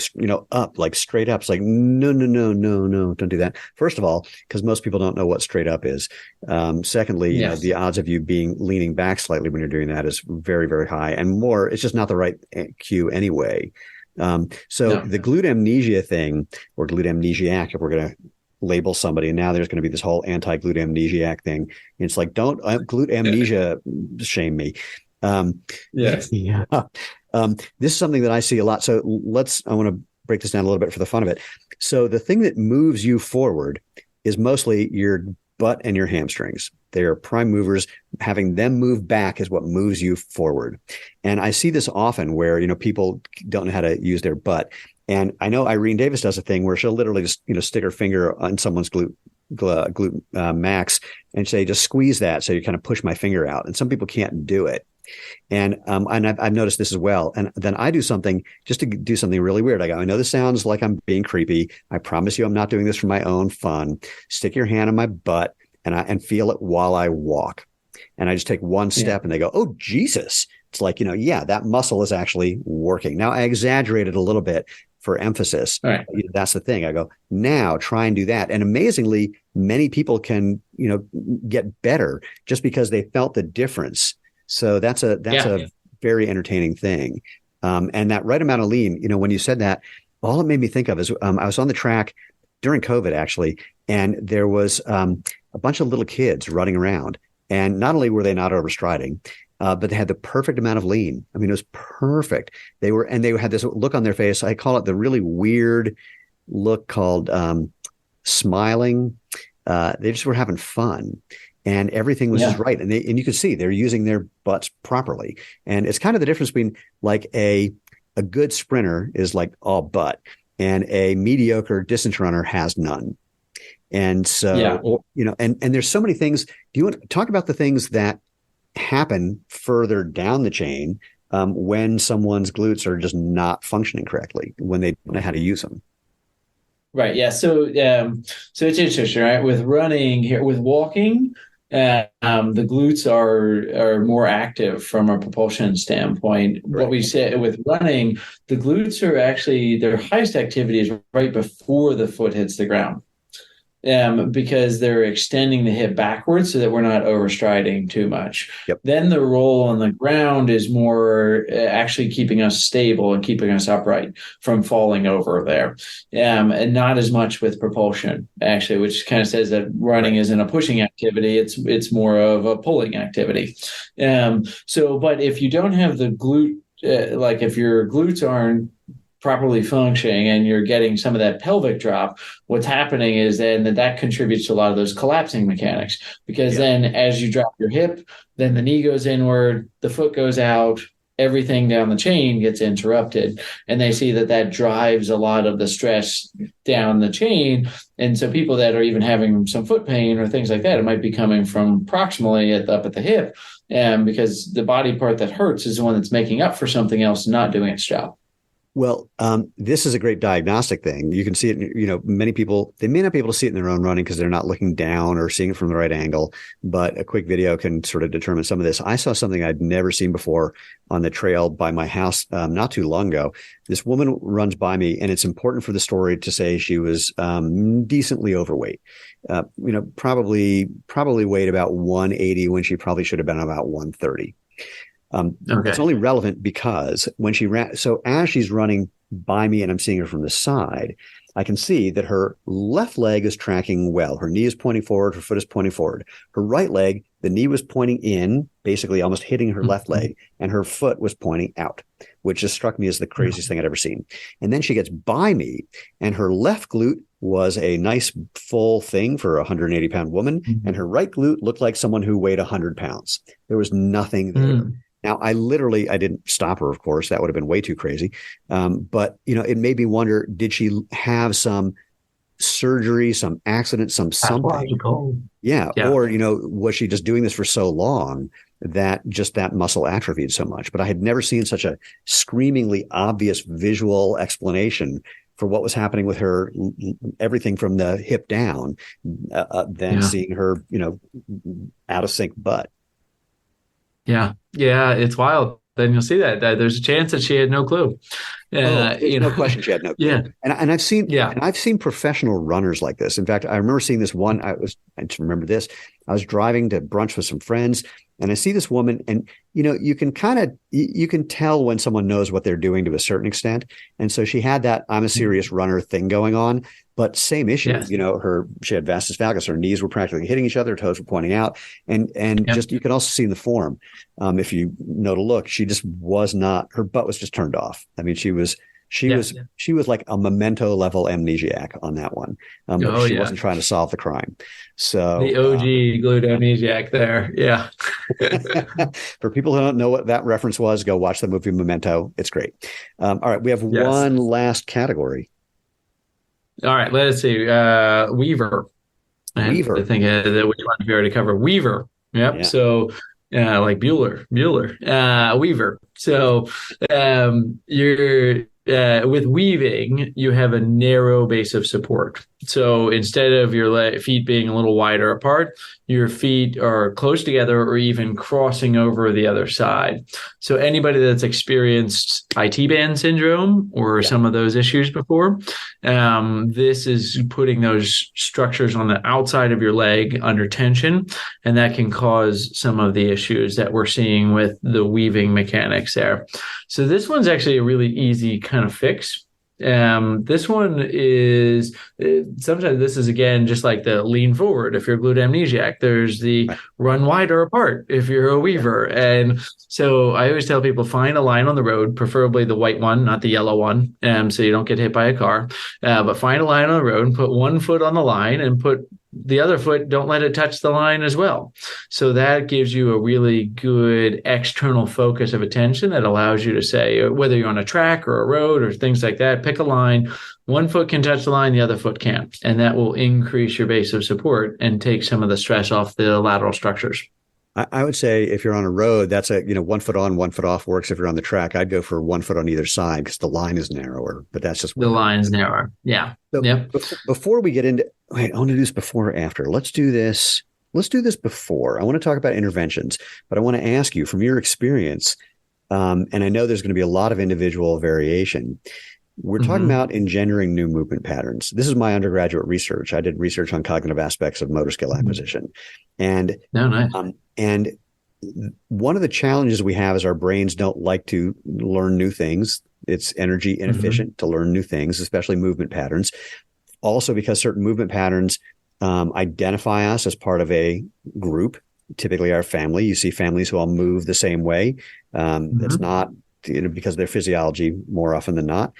up, like straight up. It's like, no, no, no, no, no, don't do that. First of all, because most people don't know what straight up is. Secondly, Yes. the odds of you leaning back slightly when you're doing that is very, very high, and more, it's just not the right cue anyway. So No. the glute amnesia thing, or glute amnesiac, if we're going to label somebody, and now there's going to be this whole anti-glute amnesiac thing. And it's like, don't glute amnesia shame me. Yes. Yeah. This is something that I see a lot. So I want to break this down a little bit for the fun of it. So the thing that moves you forward is mostly your butt and your hamstrings. They are prime movers. Having them move back is what moves you forward. And I see this often where, people don't know how to use their butt. And I know Irene Davis does a thing where she'll literally just, stick her finger on someone's glute max and say, just squeeze that. So you kind of push my finger out. And some people can't do it. And I've noticed this as well. And then I do something just to do something really weird. I go, I know this sounds like I'm being creepy. I promise you I'm not doing this for my own fun. Stick your hand on my butt and feel it while I walk. And I just take one step and they go, oh, Jesus. It's like, yeah, that muscle is actually working. Now I exaggerated a little bit for emphasis. All right. That's the thing. I go, now try and do that. And amazingly, many people can, get better just because they felt the difference. So that's a very entertaining thing. And that right amount of lean, when you said that, all it made me think of is I was on the track during COVID, actually, and there was a bunch of little kids running around. And not only were they not overstriding, but they had the perfect amount of lean. I mean, it was perfect. They had this look on their face. I call it the really weird look called smiling. They just were having fun. And everything was just right. And you could see they're using their butts properly. And it's kind of the difference between like a good sprinter is like all butt, and a mediocre distance runner has none. And so, and there's so many things. Do you want to talk about the things that happen further down the chain when someone's glutes are just not functioning correctly, when they don't know how to use them? Right. Yeah. So it's interesting, right? With running here, with walking, the glutes are more active from a propulsion standpoint. Right. What we say with running, the glutes are actually their highest activity is right before the foot hits the ground. Because they're extending the hip backwards so that we're not overstriding too much. Yep. Then the roll on the ground is more actually keeping us stable and keeping us upright from falling over there. And not as much with propulsion, actually, which kind of says that running isn't a pushing activity. It's more of a pulling activity. But if you don't have the glute, like if your glutes aren't properly functioning and you're getting some of that pelvic drop, what's happening is then that contributes to a lot of those collapsing mechanics, because then as you drop your hip, then the knee goes inward, the foot goes out, everything down the chain gets interrupted. And they see that drives a lot of the stress down the chain. And so people that are even having some foot pain or things like that, it might be coming from proximally up at the hip, because the body part that hurts is the one that's making up for something else not doing its job. Well, this is a great diagnostic thing. You can see it, many people, they may not be able to see it in their own running because they're not looking down or seeing it from the right angle, but a quick video can sort of determine some of this. I saw something I'd never seen before on the trail by my house not too long ago. This woman runs by me, and it's important for the story to say she was decently overweight. Probably weighed about 180 when she probably should have been about 130. Okay. It's only relevant because when she ran, so as she's running by me and I'm seeing her from the side, I can see that her left leg is tracking well. Her knee is pointing forward. Her foot is pointing forward. Her right leg, the knee was pointing in, basically almost hitting her left leg, and her foot was pointing out, which just struck me as the craziest thing I'd ever seen. And then she gets by me, and her left glute was a nice full thing for a 180-pound woman, and her right glute looked like someone who weighed 100 pounds. There was nothing there. Now, I didn't stop her, of course. That would have been way too crazy. But, it made me wonder, did she have some surgery, some accident, something? Yeah. Or, was she just doing this for so long that just that muscle atrophied so much? But I had never seen such a screamingly obvious visual explanation for what was happening with her, everything from the hip down, than seeing her, out of sync butt. Yeah. Yeah. It's wild. Then you'll see that there's a chance that she had no clue. No question she had no clue. Yeah. And I've seen professional runners like this. In fact, I remember seeing this one. I just remember this. I was driving to brunch with some friends, and I see this woman, and you can tell when someone knows what they're doing to a certain extent. And so she had that "I'm a serious runner" thing going on, but same issue. Yes. She had vastus valgus. Her knees were practically hitting each other. Her toes were pointing out, and just you can also see in the form, if you know to look, she just was not. Her butt was just turned off. I mean, she was like a Memento level amnesiac on that one. She wasn't trying to solve the crime. So the OG glute amnesiac there. Yeah. For people who don't know what that reference was, go watch the movie Memento. It's great. All right. We have one last category. All right. Let's see. Weaver. Weaver. I think which one we already covered. Weaver. Yep. Yeah. So like Bueller, Weaver. So you're with weaving, you have a narrow base of support. So instead of your feet being a little wider apart, your feet are close together or even crossing over the other side. So anybody that's experienced IT band syndrome or some of those issues before, this is putting those structures on the outside of your leg under tension, and that can cause some of the issues that we're seeing with the weaving mechanics there. So this one's actually a really easy kind of fix. This one is sometimes this is again just like the lean forward if you're glute amnesiac. There's the run wider apart if you're a weaver. And so I always tell people find a line on the road, preferably the white one, not the yellow one, so you don't get hit by a car. But find a line on the road and put one foot on the line and put the other foot, don't let it touch the line as well. So that gives you a really good external focus of attention that allows you to say, whether you're on a track or a road or things like that, pick a line. One foot can touch the line, the other foot can't. And that will increase your base of support and take some of the stress off the lateral structures. I would say if you're on a road, that's 1 foot on, 1 foot off works. If you're on the track, I'd go for 1 foot on either side because the line is narrower, but that's just the line's narrower. Yeah. So before we get into, I want to do this before or after. Let's do this before. I want to talk about interventions, but I want to ask you from your experience, and I know there's going to be a lot of individual variation. We're talking about engendering new movement patterns. This is my undergraduate research. I did research on cognitive aspects of motor skill acquisition. And and one of the challenges we have is our brains don't like to learn new things. It's energy inefficient to learn new things, especially movement patterns. Also because certain movement patterns identify us as part of a group, typically our family. You see families who all move the same way. That's not because of their physiology more often than not.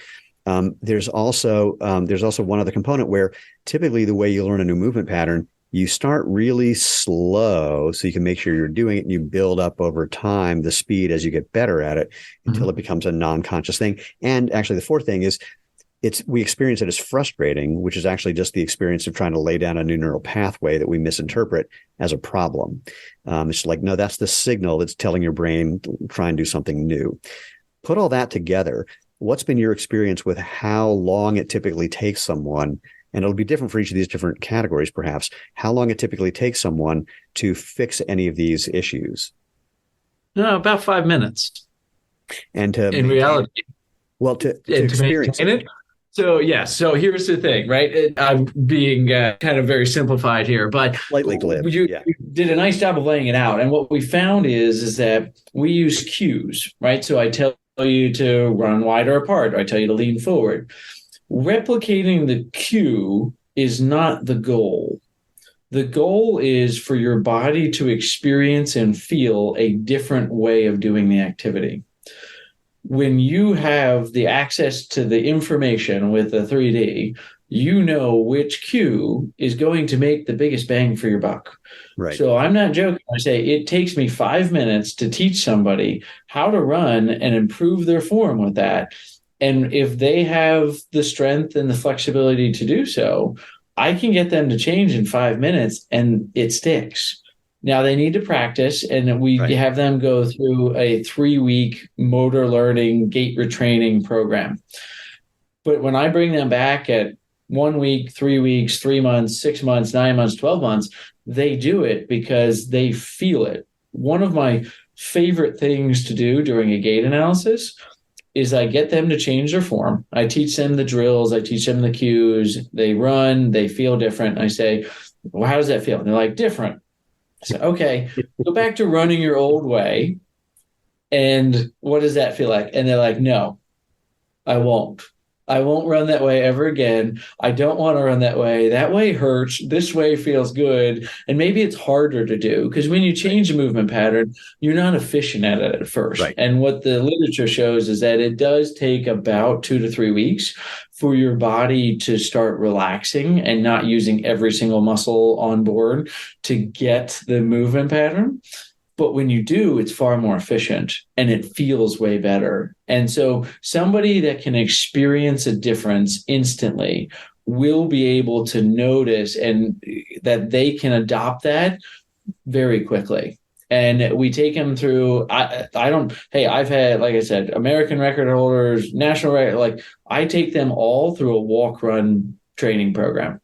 There's also one other component where typically the way you learn a new movement pattern, you start really slow so you can make sure you're doing it, and you build up over time the speed as you get better at it until it becomes a non-conscious thing. And actually the fourth thing is we experience it as frustrating, which is actually just the experience of trying to lay down a new neural pathway that we misinterpret as a problem. It's like, no, that's the signal that's telling your brain, try and do something new. Put all that together. what's been your experience with how long it typically takes someone, and it'll be different for each of these different categories, perhaps, how long it typically takes someone to fix any of these issues? No, about 5 minutes And to in maintain, reality. well, to And to experience maintain it. it. So yeah, so here's the thing, right? I'm being kind of very simplified here, but Slightly glib. you Yeah. did a nice job of laying it out. And what we found is that we use cues, right? So I tell you to run wider apart, or I tell you to lean forward. Replicating the cue is not the goal. The goal is for your body to experience and feel a different way of doing the activity. When you have the access to the information with the 3D, you know which cue is going to make the biggest bang for your buck. Right. So I'm not joking. I say it takes me 5 minutes to teach somebody how to run and improve their form with that. And if they have the strength and the flexibility to do so, I can get them to change in 5 minutes and it sticks. Now they need to practice, and we Right. have them go through a 3-week motor learning gait retraining program. But when I bring them back at 1 week, 3 weeks, 3 months, 6 months, 9 months, 12 months, they do it because they feel it. One of my favorite things to do during a gait analysis is I get them to change their form. I teach them the drills. I teach them the cues. They run. They feel different. I say, well, how does that feel? And they're like, different. I said, okay, go back to running your old way. And what does that feel like? And they're like, no, I won't. I won't run that way ever again. I don't want to run that way. That way hurts. This way feels good. And maybe it's harder to do because when you change a movement pattern, you're not efficient at it at first. Right. And what the literature shows is that it does take about 2 to 3 weeks for your body to start relaxing and not using every single muscle on board to get the movement pattern. But when you do, it's far more efficient and it feels way better. And so somebody that can experience a difference instantly will be able to notice and that they can adopt that very quickly. And we take them through, I've had, like I said, American record holders, national record, like I take them all through a walk run training program.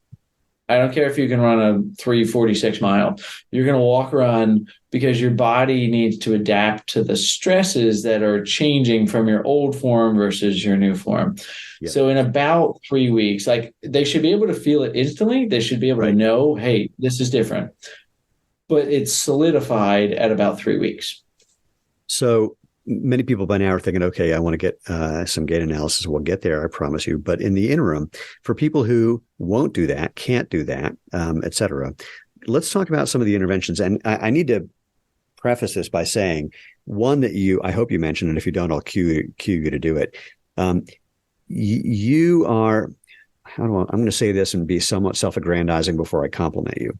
I don't care if you can run a 3:46 mile. You're going to walk run because your body needs to adapt to the stresses that are changing from your old form versus your new form. Yep. So in about 3 weeks, like they should be able to feel it instantly. They should be able to know, hey, this is different. But it's solidified at about 3 weeks. So many people by now are thinking, okay, I want to get some gait analysis. We'll get there, I promise you. But in the interim, for people who won't do that, can't do that, et cetera, let's talk about some of the interventions. And I need to preface this by saying, one that I hope you mentioned, and if you don't, I'll cue you to do it. You are, I'm going to say this and be somewhat self-aggrandizing before I compliment you.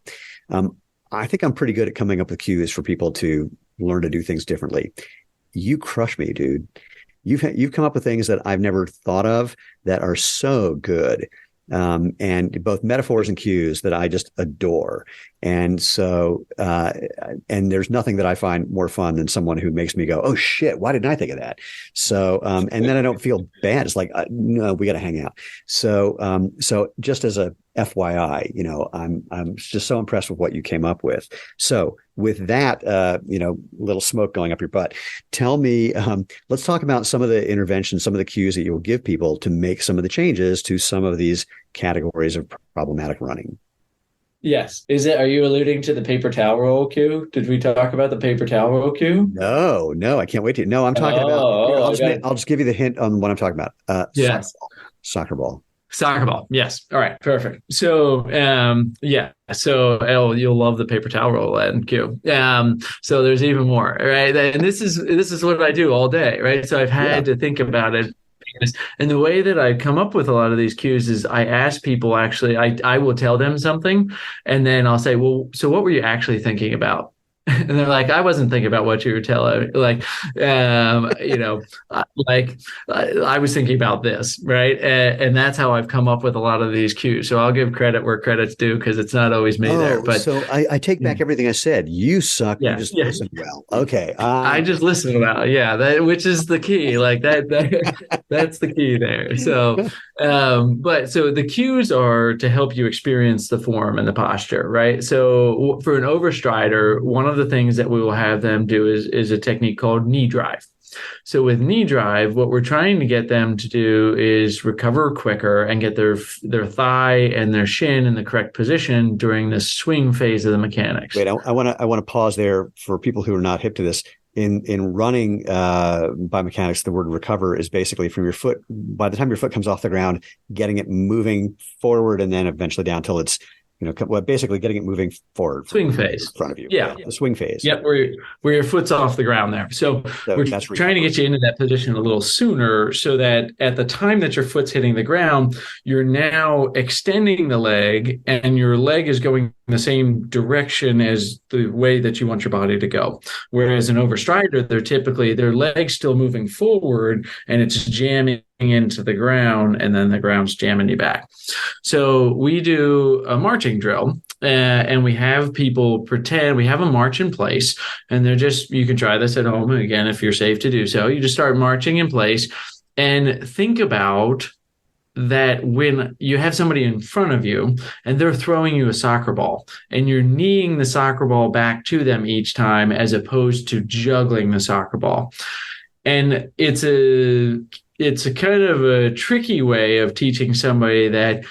I think I'm pretty good at coming up with cues for people to learn to do things differently. You crush me, dude. You've come up with things that I've never thought of that are so good. And both metaphors and cues that I just adore. And so, and there's nothing that I find more fun than someone who makes me go, oh shit, why didn't I think of that? So, and then I don't feel bad. It's like, no, we got to hang out. So, so just as a FYI, I'm just so impressed with what you came up with. So with that, little smoke going up your butt, tell me, let's talk about some of the interventions, some of the cues that you will give people to make some of the changes to some of these categories of problematic running. Yes. Are you alluding to the paper towel roll cue? Did we talk about the paper towel roll cue? No, I'm can't wait to. No, I'm talking about, I'll just give you the hint on what I'm talking about. Yes. Soccer ball. Soccer ball. Yes. All right. Perfect. So, yeah. So, you'll love the paper towel roll and cue. So there's even more, right? And this is what I do all day, right? So I've had to think about it. And the way that I come up with a lot of these cues is I ask people, actually, I will tell them something and then I'll say, well, so what were you actually thinking about? And they're like, I wasn't thinking about what you were telling me. Like, I was thinking about this, right? And that's how I've come up with a lot of these cues. So I'll give credit where credit's due because it's not always me there. Oh, But so I take back everything I said. You suck. You yeah, just yeah. listen well. Okay. I just listen about, yeah, that which is the key. Like that's the key there. So, but so the cues are to help you experience the form and the posture, right? So for an overstrider, one of the things that we will have them do is a technique called knee drive. So with knee drive, what we're trying to get them to do is recover quicker and get their thigh and their shin in the correct position during the swing phase of the mechanics. Wait, I want to pause there for people who are not hip to this. In running biomechanics, the word recover is basically from your foot. By the time your foot comes off the ground, getting it moving forward and then eventually down till it's basically getting it moving forward. Swing phase. In front of you. Yeah. The swing phase. Yep. Where your foot's off the ground there. So we're trying to get you into that position a little sooner so that at the time that your foot's hitting the ground, you're now extending the leg and your leg is going in the same direction as the way that you want your body to go. Whereas an overstrider, their leg's still moving forward and it's jamming into the ground and then the ground's jamming you back. So we do a marching drill and we have people pretend we have a march in place and you can try this at home again if you're safe to do so. You just start marching in place and think about that when you have somebody in front of you and they're throwing you a soccer ball and you're kneeing the soccer ball back to them each time as opposed to juggling the soccer ball. And it's a kind of a tricky way of teaching somebody that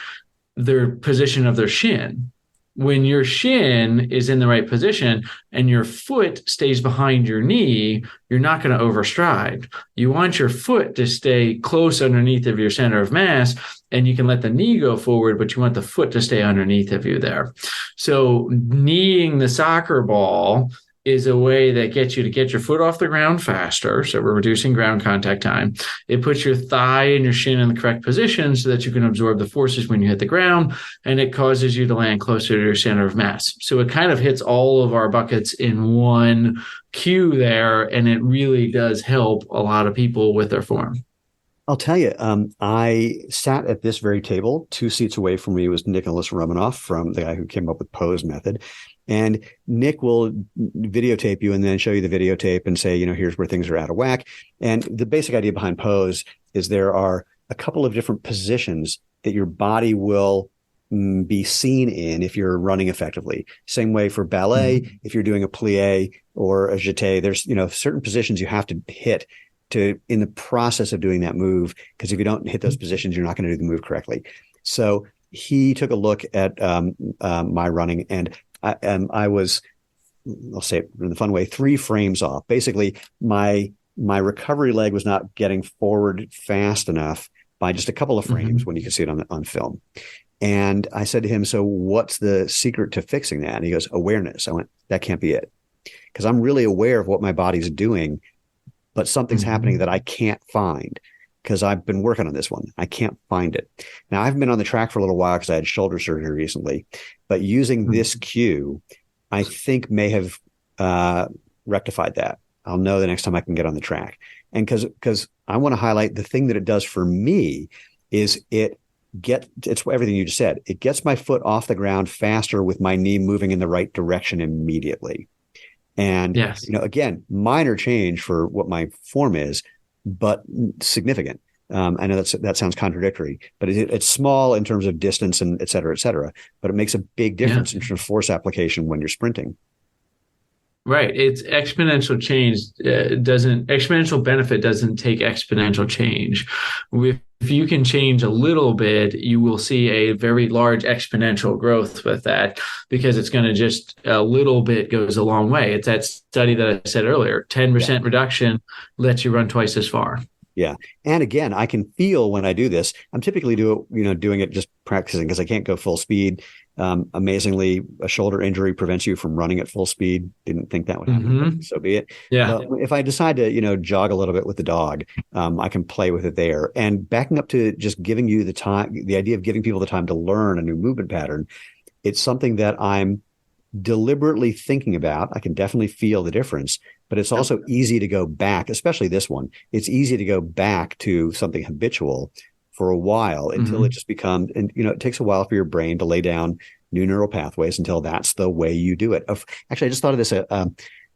their position of their shin. When your shin is in the right position and your foot stays behind your knee, you're not going to overstride. You want your foot to stay close underneath of your center of mass, and you can let the knee go forward, but you want the foot to stay underneath of you there. So kneeing the soccer ball is a way that gets you to get your foot off the ground faster. So we're reducing ground contact time. It puts your thigh and your shin in the correct position so that you can absorb the forces when you hit the ground, and it causes you to land closer to your center of mass. So it kind of hits all of our buckets in one cue there, and it really does help a lot of people with their form. I'll tell you, I sat at this very table. 2 seats away from me was Nicholas Romanoff, from the guy who came up with Pose method. And Nick will videotape you and then show you the videotape and say, here's where things are out of whack. And the basic idea behind Pose is there are a couple of different positions that your body will be seen in if you're running effectively. Same way for ballet, if you're doing a plie or a jeté, there's, certain positions you have to hit in the process of doing that move, because if you don't hit those positions, you're not going to do the move correctly. So he took a look at my running, and I was, I'll say it in the fun way, 3 frames off. Basically, my recovery leg was not getting forward fast enough by just a couple of frames when you can see it on film. And I said to him, so what's the secret to fixing that? And he goes, awareness. I went, that can't be it. Because I'm really aware of what my body's doing, but something's happening that I can't find because I've been working on this one. I can't find it. Now, I haven't been on the track for a little while because I had shoulder surgery recently, but using this cue, I think may have rectified that. I'll know the next time I can get on the track. And because I want to highlight the thing that it does for me is it's everything you just said. It gets my foot off the ground faster with my knee moving in the right direction immediately. And, yes, again, minor change for what my form is, but significant. I know that sounds contradictory, but it's small in terms of distance and et cetera, but it makes a big difference in terms of force application when you're sprinting. Right. It's exponential change exponential benefit doesn't take exponential change. If you can change a little bit, you will see a very large exponential growth with that, because it's going to just a little bit goes a long way. It's that study that I said earlier, 10% reduction lets you run twice as far. Yeah. And again, I can feel when I do this, I'm typically doing it just practicing because I can't go full speed. Amazingly, a shoulder injury prevents you from running at full speed. Didn't think that would happen. So be it. Yeah. If I decide to, jog a little bit with the dog, I can play with it there. And backing up to just giving you the time, the idea of giving people the time to learn a new movement pattern, it's something that I'm deliberately thinking about. I can definitely feel the difference, but it's also easy to go back, especially this one. It's easy to go back to something habitual for a while until it just becomes, and it takes a while for your brain to lay down new neural pathways until that's the way you do it. Actually, I just thought of this.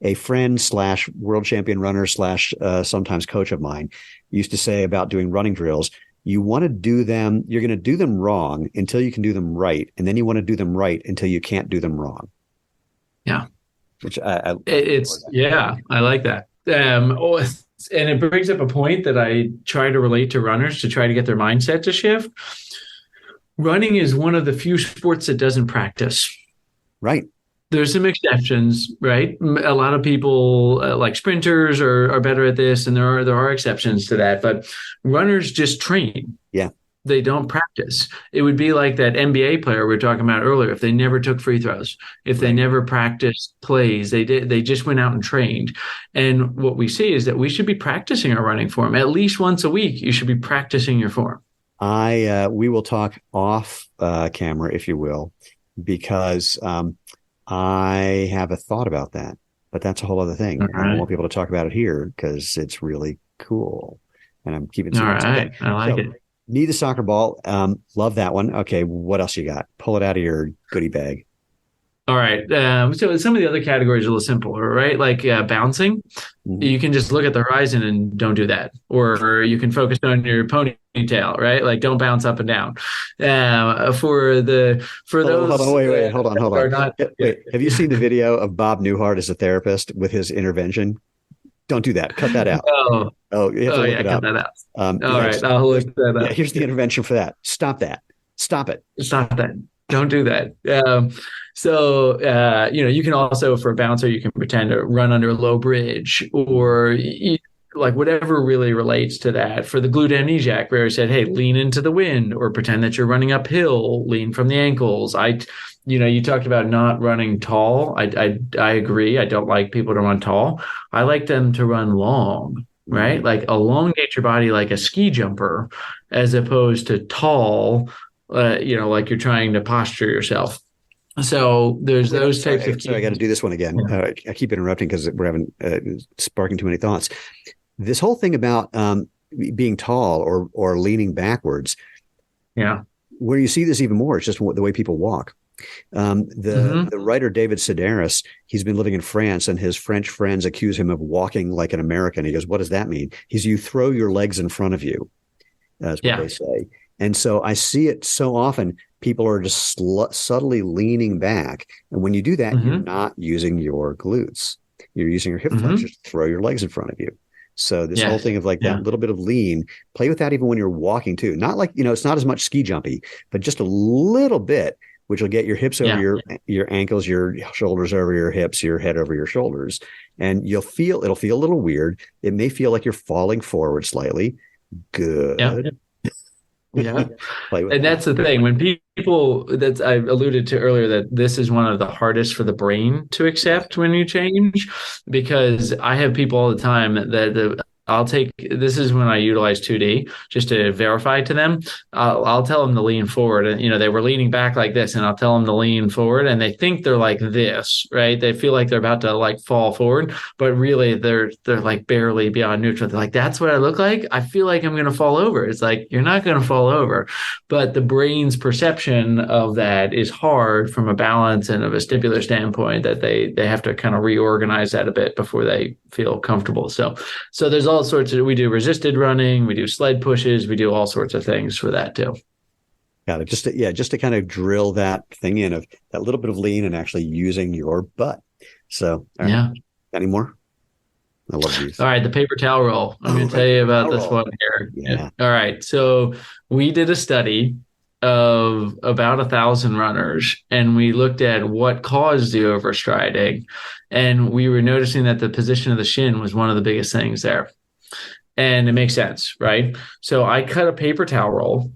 A friend / world champion runner / sometimes coach of mine used to say about doing running drills, you want to do them, you're going to do them wrong until you can do them right. And then you want to do them right until you can't do them wrong. Yeah. Which I like that. And it brings up a point that I try to relate to runners to try to get their mindset to shift. Running is one of the few sports that doesn't practice. Right. There's some exceptions, right? A lot of people like sprinters are better at this, and there are exceptions to that. But runners just train. Yeah. They don't practice. It would be like that NBA player we were talking about earlier. If they never took free throws, if they never practiced plays, they just went out and trained. And what we see is that we should be practicing our running form at least once a week. You should be practicing your form. We will talk off camera, if you will, because I have a thought about that, but that's a whole other thing. Right. I won't be able to talk about it here because it's really cool, and I'm keeping it. All right, I like it. Need the soccer ball. Love that one. Okay, what else you got? Pull it out of your goodie bag. All right. So some of the other categories are a little simpler, right? Like bouncing. Mm-hmm. You can just look at the horizon and don't do that. Or you can focus on your ponytail, right? Like don't bounce up and down. Hold on. Wait. Have you seen the video of Bob Newhart as a therapist with his intervention? Don't do that. Cut that out. You have to look it up. Cut that out. All right. I'll look that up. Yeah, here's the intervention for that. Stop that. Stop it. Stop that. Don't do that. You can also, for a bouncer, you can pretend to run under a low bridge or like whatever really relates to that. For the glute amnesiac, where I said, hey, lean into the wind or pretend that you're running uphill, lean from the ankles. You talked about not running tall. I agree. I don't like people to run tall. I like them to run long, right? Like elongate your body like a ski jumper as opposed to tall, like you're trying to posture yourself. So there's those types of. Sorry, I got to do this one again. Yeah. I keep interrupting because we're having sparking too many thoughts. This whole thing about being tall or leaning backwards. Yeah. Where you see this even more, it's just the way people walk. The writer David Sedaris, he's been living in France, and his French friends accuse him of walking like an American. He goes, "What does that mean?" You throw your legs in front of you. That's what they say. And so I see it so often. People are just subtly leaning back. And when you do that, you're not using your glutes. You're using your hip flexors to throw your legs in front of you. So this whole thing of like that little bit of lean, play with that even when you're walking too. Not like, it's not as much ski jumpy, but just a little bit, which will get your hips over your ankles, your shoulders over your hips, your head over your shoulders. And it'll feel a little weird. It may feel like you're falling forward slightly. Good. Yeah. Yeah. And that's the thing. When people that I alluded to earlier, that this is one of the hardest for the brain to accept when you change, because I have people all the time that this is when I utilize 2D just to verify to them. I'll tell them to lean forward, and they were leaning back like this, and I'll tell them to lean forward, and they think they're like this, right? They feel like they're about to like fall forward, but really they're like barely beyond neutral. They're like, that's what I look like. I feel like I'm going to fall over. It's like, you're not going to fall over, but the brain's perception of that is hard from a balance and of a stipular standpoint, that they have to kind of reorganize that a bit before they feel comfortable. So there's all sorts of, we do resisted running, we do sled pushes, we do all sorts of things for that too. Got it. Just to kind of drill that thing in of that little bit of lean and actually using your butt. So, got any more? I love these. All right. The paper towel roll. I'm going to tell you about this one here. Yeah. All right. So we did a study of about 1,000 runners, and we looked at what caused the overstriding, and we were noticing that the position of the shin was one of the biggest things there. And it makes sense, right? So I cut a paper towel roll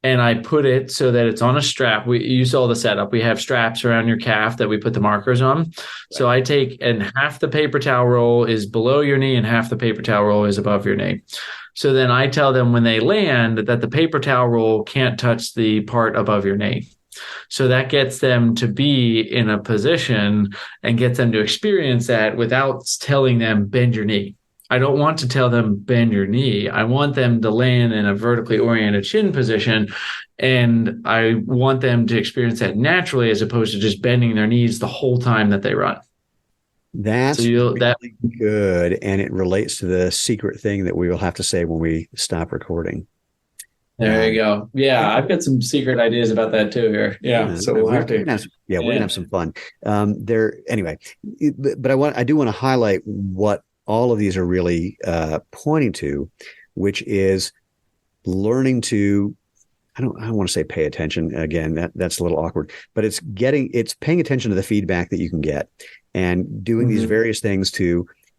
and I put it so that it's on a strap. You saw the setup. We have straps around your calf that we put the markers on. Right. So I take, and half the paper towel roll is below your knee and half the paper towel roll is above your knee. So then I tell them when they land that the paper towel roll can't touch the part above your knee. So that gets them to be in a position and gets them to experience that without telling them bend your knee. I don't want to tell them bend your knee. I want them to land in a vertically oriented chin position, and I want them to experience that naturally as opposed to just bending their knees the whole time that they run. That's So really good. And it relates to the secret thing that we will have to say when we stop recording. There you go. Yeah, I've got some secret ideas about that too here. Yeah, so we'll have to. We're gonna have some fun. Anyway, but I do want to highlight what all of these are really pointing to, which is learning to. I don't want to say pay attention again. That's a little awkward, but it's paying attention to the feedback that you can get and doing these various things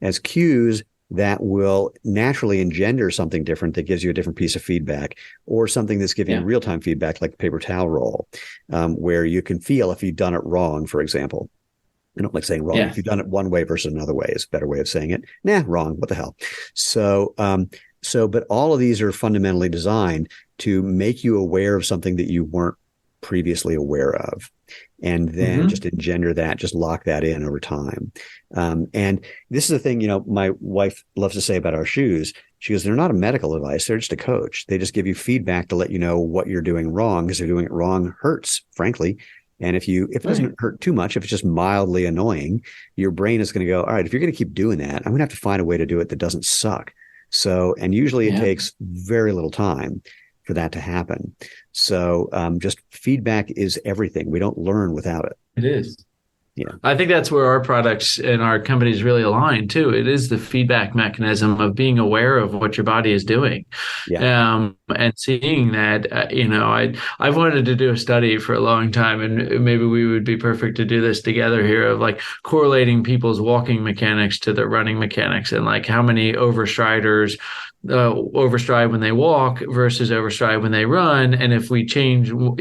as cues that will naturally engender something different that gives you a different piece of feedback, or something that's giving you real-time feedback, like the paper towel roll, where you can feel if you've done it wrong, for example. I don't like saying wrong. If you've done it one way versus another way is a better way of saying it. Wrong. What the hell? But all of these are fundamentally designed to make you aware of something that you weren't previously aware of, and then just engender that, just lock that in over time. And this is the thing, my wife loves to say about our shoes. She goes, they're not a medical device. They're just a coach. They just give you feedback to let you know what you're doing wrong, because if you're doing it wrong hurts, frankly. And if it doesn't hurt too much, if it's just mildly annoying, your brain is going to go, all right, if you're going to keep doing that, I'm going to have to find a way to do it that doesn't suck. So, and usually it takes very little time for that to happen. So just feedback is everything. We don't learn without it. It is. Yeah. I think that's where our products and our companies really align too. It is the feedback mechanism of being aware of what your body is doing. And seeing that, I've wanted to do a study for a long time, and maybe we would be perfect to do this together here, of like correlating people's walking mechanics to their running mechanics, and like how many overstriders overstride when they walk versus overstride when they run. And if we change one,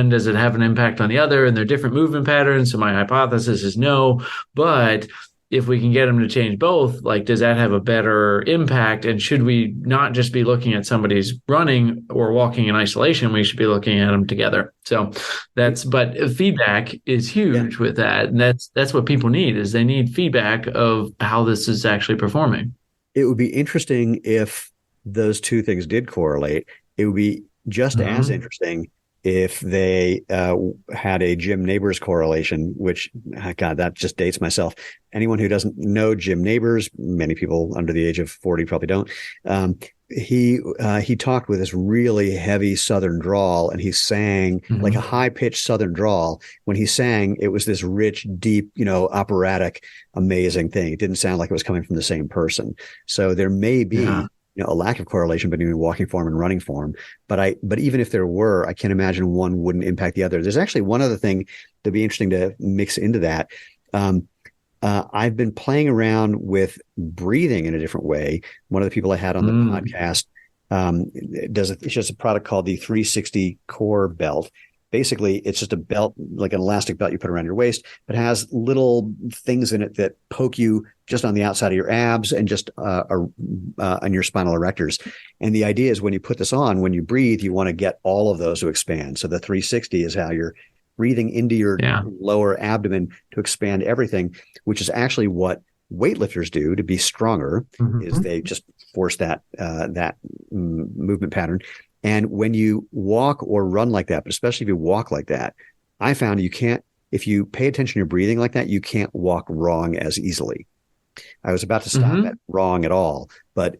does it have an impact on the other? And they're different movement patterns. So my hypothesis is no, but if we can get them to change both, like, does that have a better impact? And should we not just be looking at somebody's running or walking in isolation? We should be looking at them together. So but feedback is huge with that. And that's what people need, is they need feedback of how this is actually performing. It would be interesting if those two things did correlate. It would be just as interesting if they had a Jim Neighbors correlation, which, God, that just dates myself. Anyone who doesn't know Jim Neighbors, many people under the age of 40 probably don't. He talked with this really heavy Southern drawl, and he sang like a high-pitched Southern drawl. When he sang, it was this rich, deep, operatic, amazing thing. It didn't sound like it was coming from the same person. So there may be a lack of correlation between walking form and running form. But even if there were, I can't imagine one wouldn't impact the other. There's actually one other thing that'd be interesting to mix into that. I've been playing around with breathing in a different way. One of the people I had on the podcast it's just a product called the 360 Core Belt. Basically, it's just a belt, like an elastic belt you put around your waist, but has little things in it that poke you just on the outside of your abs and just on your spinal erectors. And the idea is when you put this on, when you breathe, you want to get all of those to expand. So the 360 is how you're breathing into your lower abdomen to expand everything, which is actually what weightlifters do to be stronger, is they just force that movement pattern. And when you walk or run like that, but especially if you walk like that, I found if you pay attention to your breathing like that, you can't walk wrong as easily. I was about to stop at wrong at all, but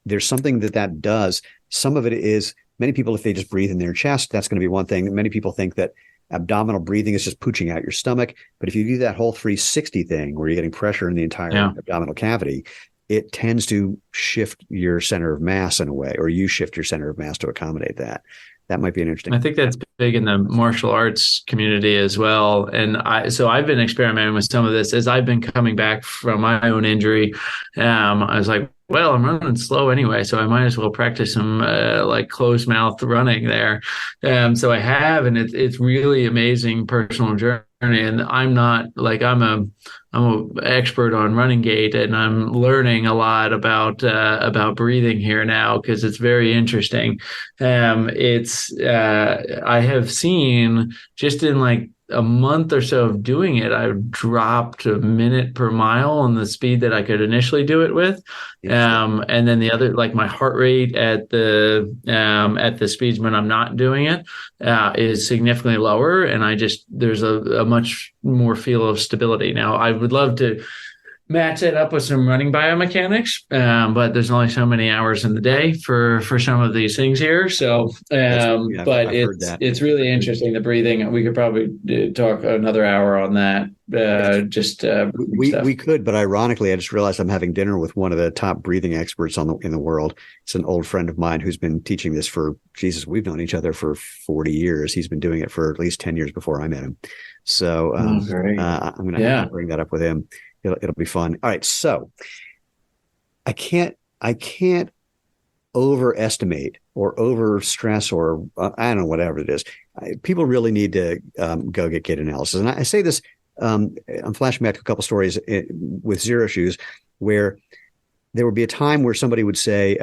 there's something that does. Some of it is, many people, if they just breathe in their chest, that's going to be one thing. Many people think that abdominal breathing is just pooching out your stomach. But if you do that whole 360 thing where you're getting pressure in the entire abdominal cavity, it tends to shift your center of mass in a way, or you shift your center of mass to accommodate that. That might be an interesting. I think that's big in the martial arts community as well. And I've been experimenting with some of this as I've been coming back from my own injury. I was like, well, I'm running slow anyway, so I might as well practice some like closed mouth running there. So I have, and it's really amazing personal journey. And I'm not like, I'm I'm an expert on running gait, and I'm learning a lot about breathing here now because it's very interesting. It's I have seen just in like a month or so of doing it, I've dropped a minute per mile on the speed that I could initially do it with. And then the other, like my heart rate at the speeds when I'm not doing it, is significantly lower. And there's a much more feel of stability. Now, I would love to match it up with some running biomechanics, but there's only so many hours in the day for some of these things here. So, but it's really interesting, the breathing. We could probably talk another hour on that. We could, but ironically, I just realized I'm having dinner with one of the top breathing experts in the world. It's an old friend of mine who's been teaching this for, Jesus, we've known each other for 40 years. He's been doing it for at least 10 years before I met him. So I'm going to have to bring that up with him. It'll be fun. All right. So I can't overestimate or overstress or I don't know, whatever it is. People really need to go get gait analysis. And I say this, I'm flashing back to a couple stories with Zero Shoes where there would be a time where somebody would say,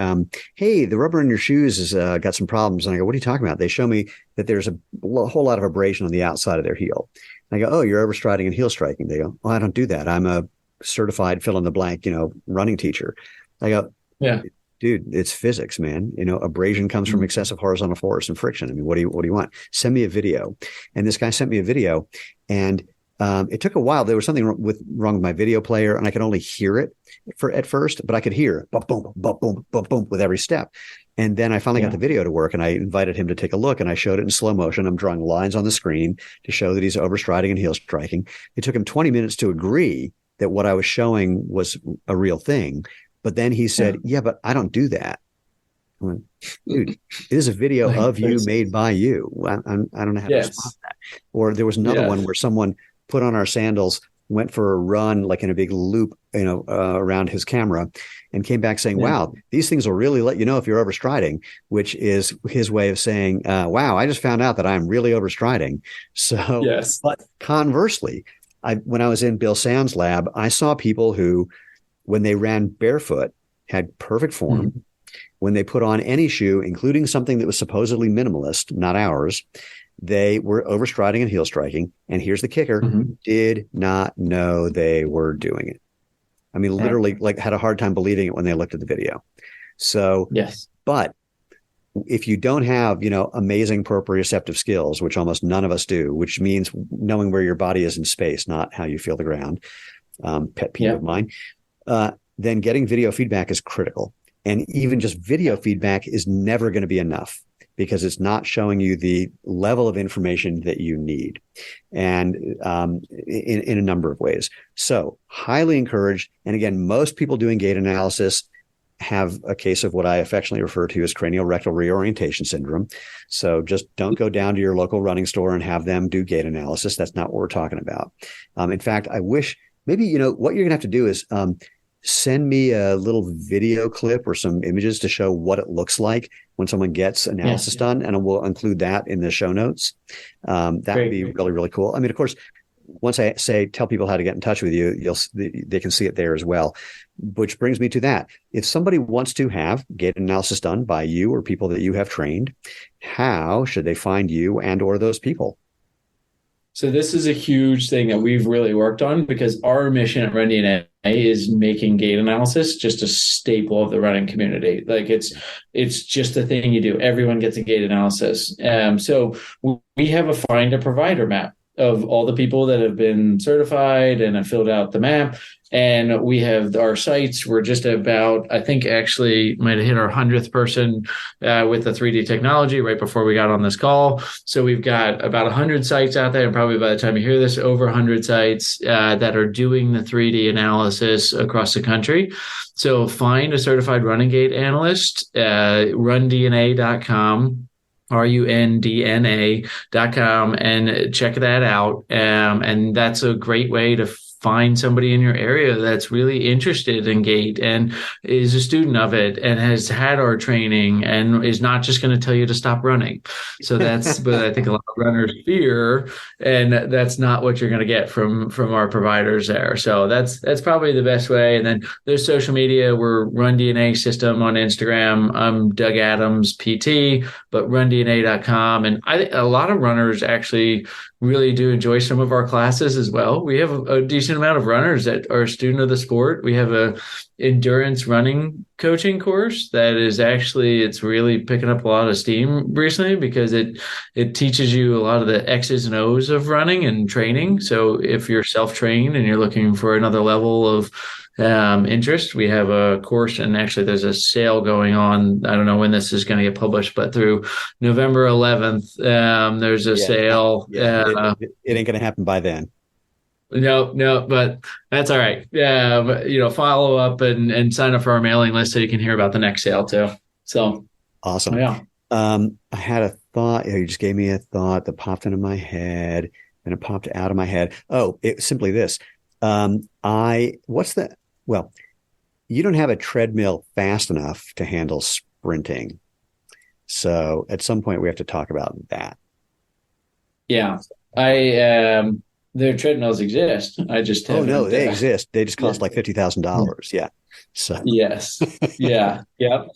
hey, the rubber in your shoes has got some problems. And I go, what are you talking about? They show me that there's a whole lot of abrasion on the outside of their heel. I go, oh, you're overstriding and heel striking. They go, oh, I don't do that. I'm a certified fill in the blank, running teacher. I go, yeah, dude, it's physics, man. Abrasion comes from excessive horizontal force and friction. I mean, what do you want? Send me a video. And this guy sent me a video, and it took a while. There was something wrong with my video player, and I could only hear it at first, but I could hear boom, boom, boom, boom, boom, boom with every step. And then I finally got the video to work, and I invited him to take a look, and I showed it in slow motion. I'm drawing lines on the screen to show that he's overstriding and heel striking. It took him 20 minutes to agree that what I was showing was a real thing. But then he said, yeah, but I don't do that. I went, dude, it is a video of you made by you. I don't know how to respond to that. Or there was another one where someone put on our sandals, went for a run, like in a big loop, around his camera, and came back saying, wow, these things will really let you know if you're overstriding, which is his way of saying, wow, I just found out that I'm really overstriding. So, but conversely, when I was in Bill Sand's lab, I saw people who, when they ran barefoot, had perfect form. Mm-hmm. When they put on any shoe, including something that was supposedly minimalist, not ours, they were overstriding and heel striking. And here's the kicker, did not know they were doing it. I mean, literally had a hard time believing it when they looked at the video. So, but if you don't have, amazing proprioceptive skills, which almost none of us do, which means knowing where your body is in space, not how you feel the ground, pet peeve of mine, then getting video feedback is critical. And even just video feedback is never going to be enough because it's not showing you the level of information that you need, and in a number of ways. So highly encouraged. And again, most people doing gait analysis have a case of what I affectionately refer to as cranial rectal reorientation syndrome. So just don't go down to your local running store and have them do gait analysis. That's not what we're talking about. In fact, I wish maybe, what you're going to have to do is send me a little video clip or some images to show what it looks like when someone gets analysis done, and we'll include that in the show notes. That would be really, really cool. I mean, of course, once I tell people how to get in touch with you, they can see it there as well, which brings me to that. If somebody wants to have gait analysis done by you or people that you have trained, how should they find you and or those people? So this is a huge thing that we've really worked on because our mission at Run DNA is making gait analysis just a staple of the running community. Like it's just a thing you do. Everyone gets a gait analysis. So we have a find a provider map of all the people that have been certified and have filled out the map. And we have our sites. We're just about, I think actually might have hit our 100th person with the 3D technology right before we got on this call. So we've got about 100 sites out there. And probably by the time you hear this, over 100 sites that are doing the 3D analysis across the country. So find a certified running gait analyst, rundna.com. rundna.com, and check that out. And that's a great way to find somebody in your area that's really interested in Gait and is a student of it and has had our training and is not just going to tell you to stop running. So that's, but I think a lot of runners fear, and that's not what you're going to get from our providers there. So that's probably the best way. And then there's social media. We're Run DNA System on Instagram. I'm Doug Adams PT, but rundna.com. And I think a lot of runners actually really do enjoy some of our classes as well. We have a decent amount of runners that are a student of the sport. We have a endurance running coaching course that is actually, it's really picking up a lot of steam recently because it teaches you a lot of the X's and O's of running and training. So if you're self-trained and you're looking for another level of interest, we have a course, and actually there's a sale going on. I don't know when this is going to get published, but through November 11th, there's a sale. It ain't going to happen by then. No, but that's all right. But, follow up and sign up for our mailing list so you can hear about the next sale too. So awesome. Yeah. I had a thought. You just gave me a thought that popped into my head and it popped out of my head. Oh, it's simply this. Well, you don't have a treadmill fast enough to handle sprinting. So at some point we have to talk about that. Yeah. Their treadmills exist. I just haven't. Oh no, they exist. They just cost like $50,000. Yeah. So yes, yeah, yep,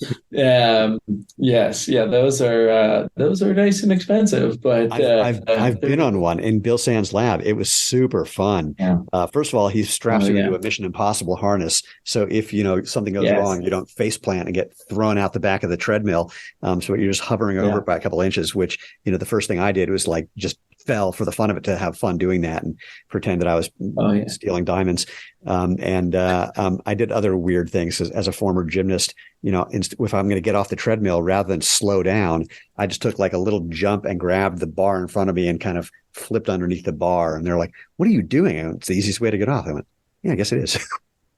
yes, yeah. Those are nice and expensive, but I've been on one in Bill Sand's lab. It was super fun. Yeah. First of all, he straps you into a Mission Impossible harness, so if something goes wrong, you don't face plant and get thrown out the back of the treadmill. So you're just hovering over it by a couple inches. Which the first thing I did was like just fell for the fun of it to have fun doing that and pretend that I was stealing diamonds. I did other weird things as a former gymnast. If I'm going to get off the treadmill, rather than slow down, I just took like a little jump and grabbed the bar in front of me and kind of flipped underneath the bar. And they're like, "What are you doing?" And it's the easiest way to get off. I went, "Yeah, I guess it is."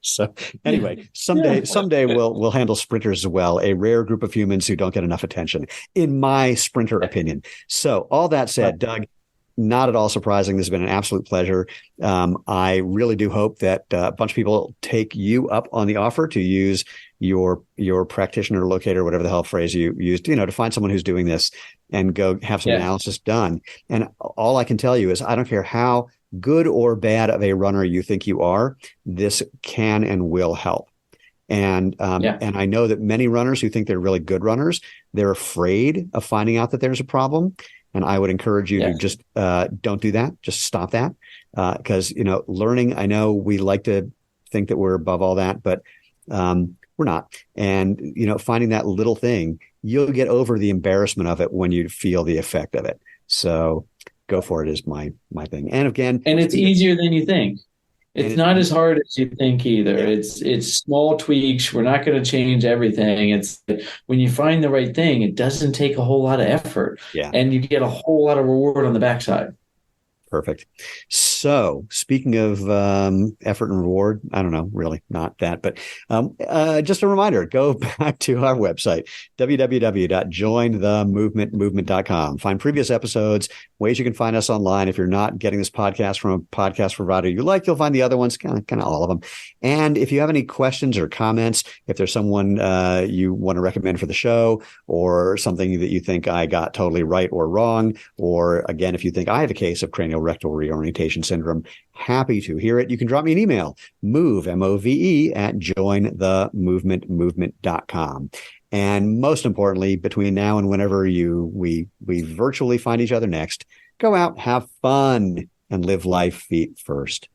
So anyway, someday we'll handle sprinters as well, a rare group of humans who don't get enough attention, in my sprinter opinion. So all that said, Doug, not at all surprising. This has been an absolute pleasure. I really do hope that a bunch of people take you up on the offer to use your practitioner locator, whatever the hell phrase you used, to find someone who's doing this and go have some analysis done. And all I can tell you is I don't care how good or bad of a runner you think you are, this can and will help. And I know that many runners who think they're really good runners, they're afraid of finding out that there's a problem. And I would encourage you to just don't do that. Just stop that. Because, learning, I know we like to think that we're above all that, but we're not. And, finding that little thing, you'll get over the embarrassment of it when you feel the effect of it. So go for it is my thing. And again, and it's easier than you think. It's not as hard as you think either. Yeah. It's small tweaks. We're not going to change everything. It's when you find the right thing, it doesn't take a whole lot of effort. Yeah. And you get a whole lot of reward on the backside. Perfect. So speaking of effort and reward, I don't know, really not that, but just a reminder, go back to our website, www.jointhemovementmovement.com. Find previous episodes, ways you can find us online. If you're not getting this podcast from a podcast provider you like, you'll find the other ones, kind of all of them. And if you have any questions or comments, if there's someone you want to recommend for the show or something that you think I got totally right or wrong, or again, if you think I have a case of cranial rectal reorientation syndrome, happy to hear it. You can drop me an email, MOVE, at jointhemovementmovement.com. And most importantly, between now and whenever we virtually find each other next, go out, have fun, and live life feet first.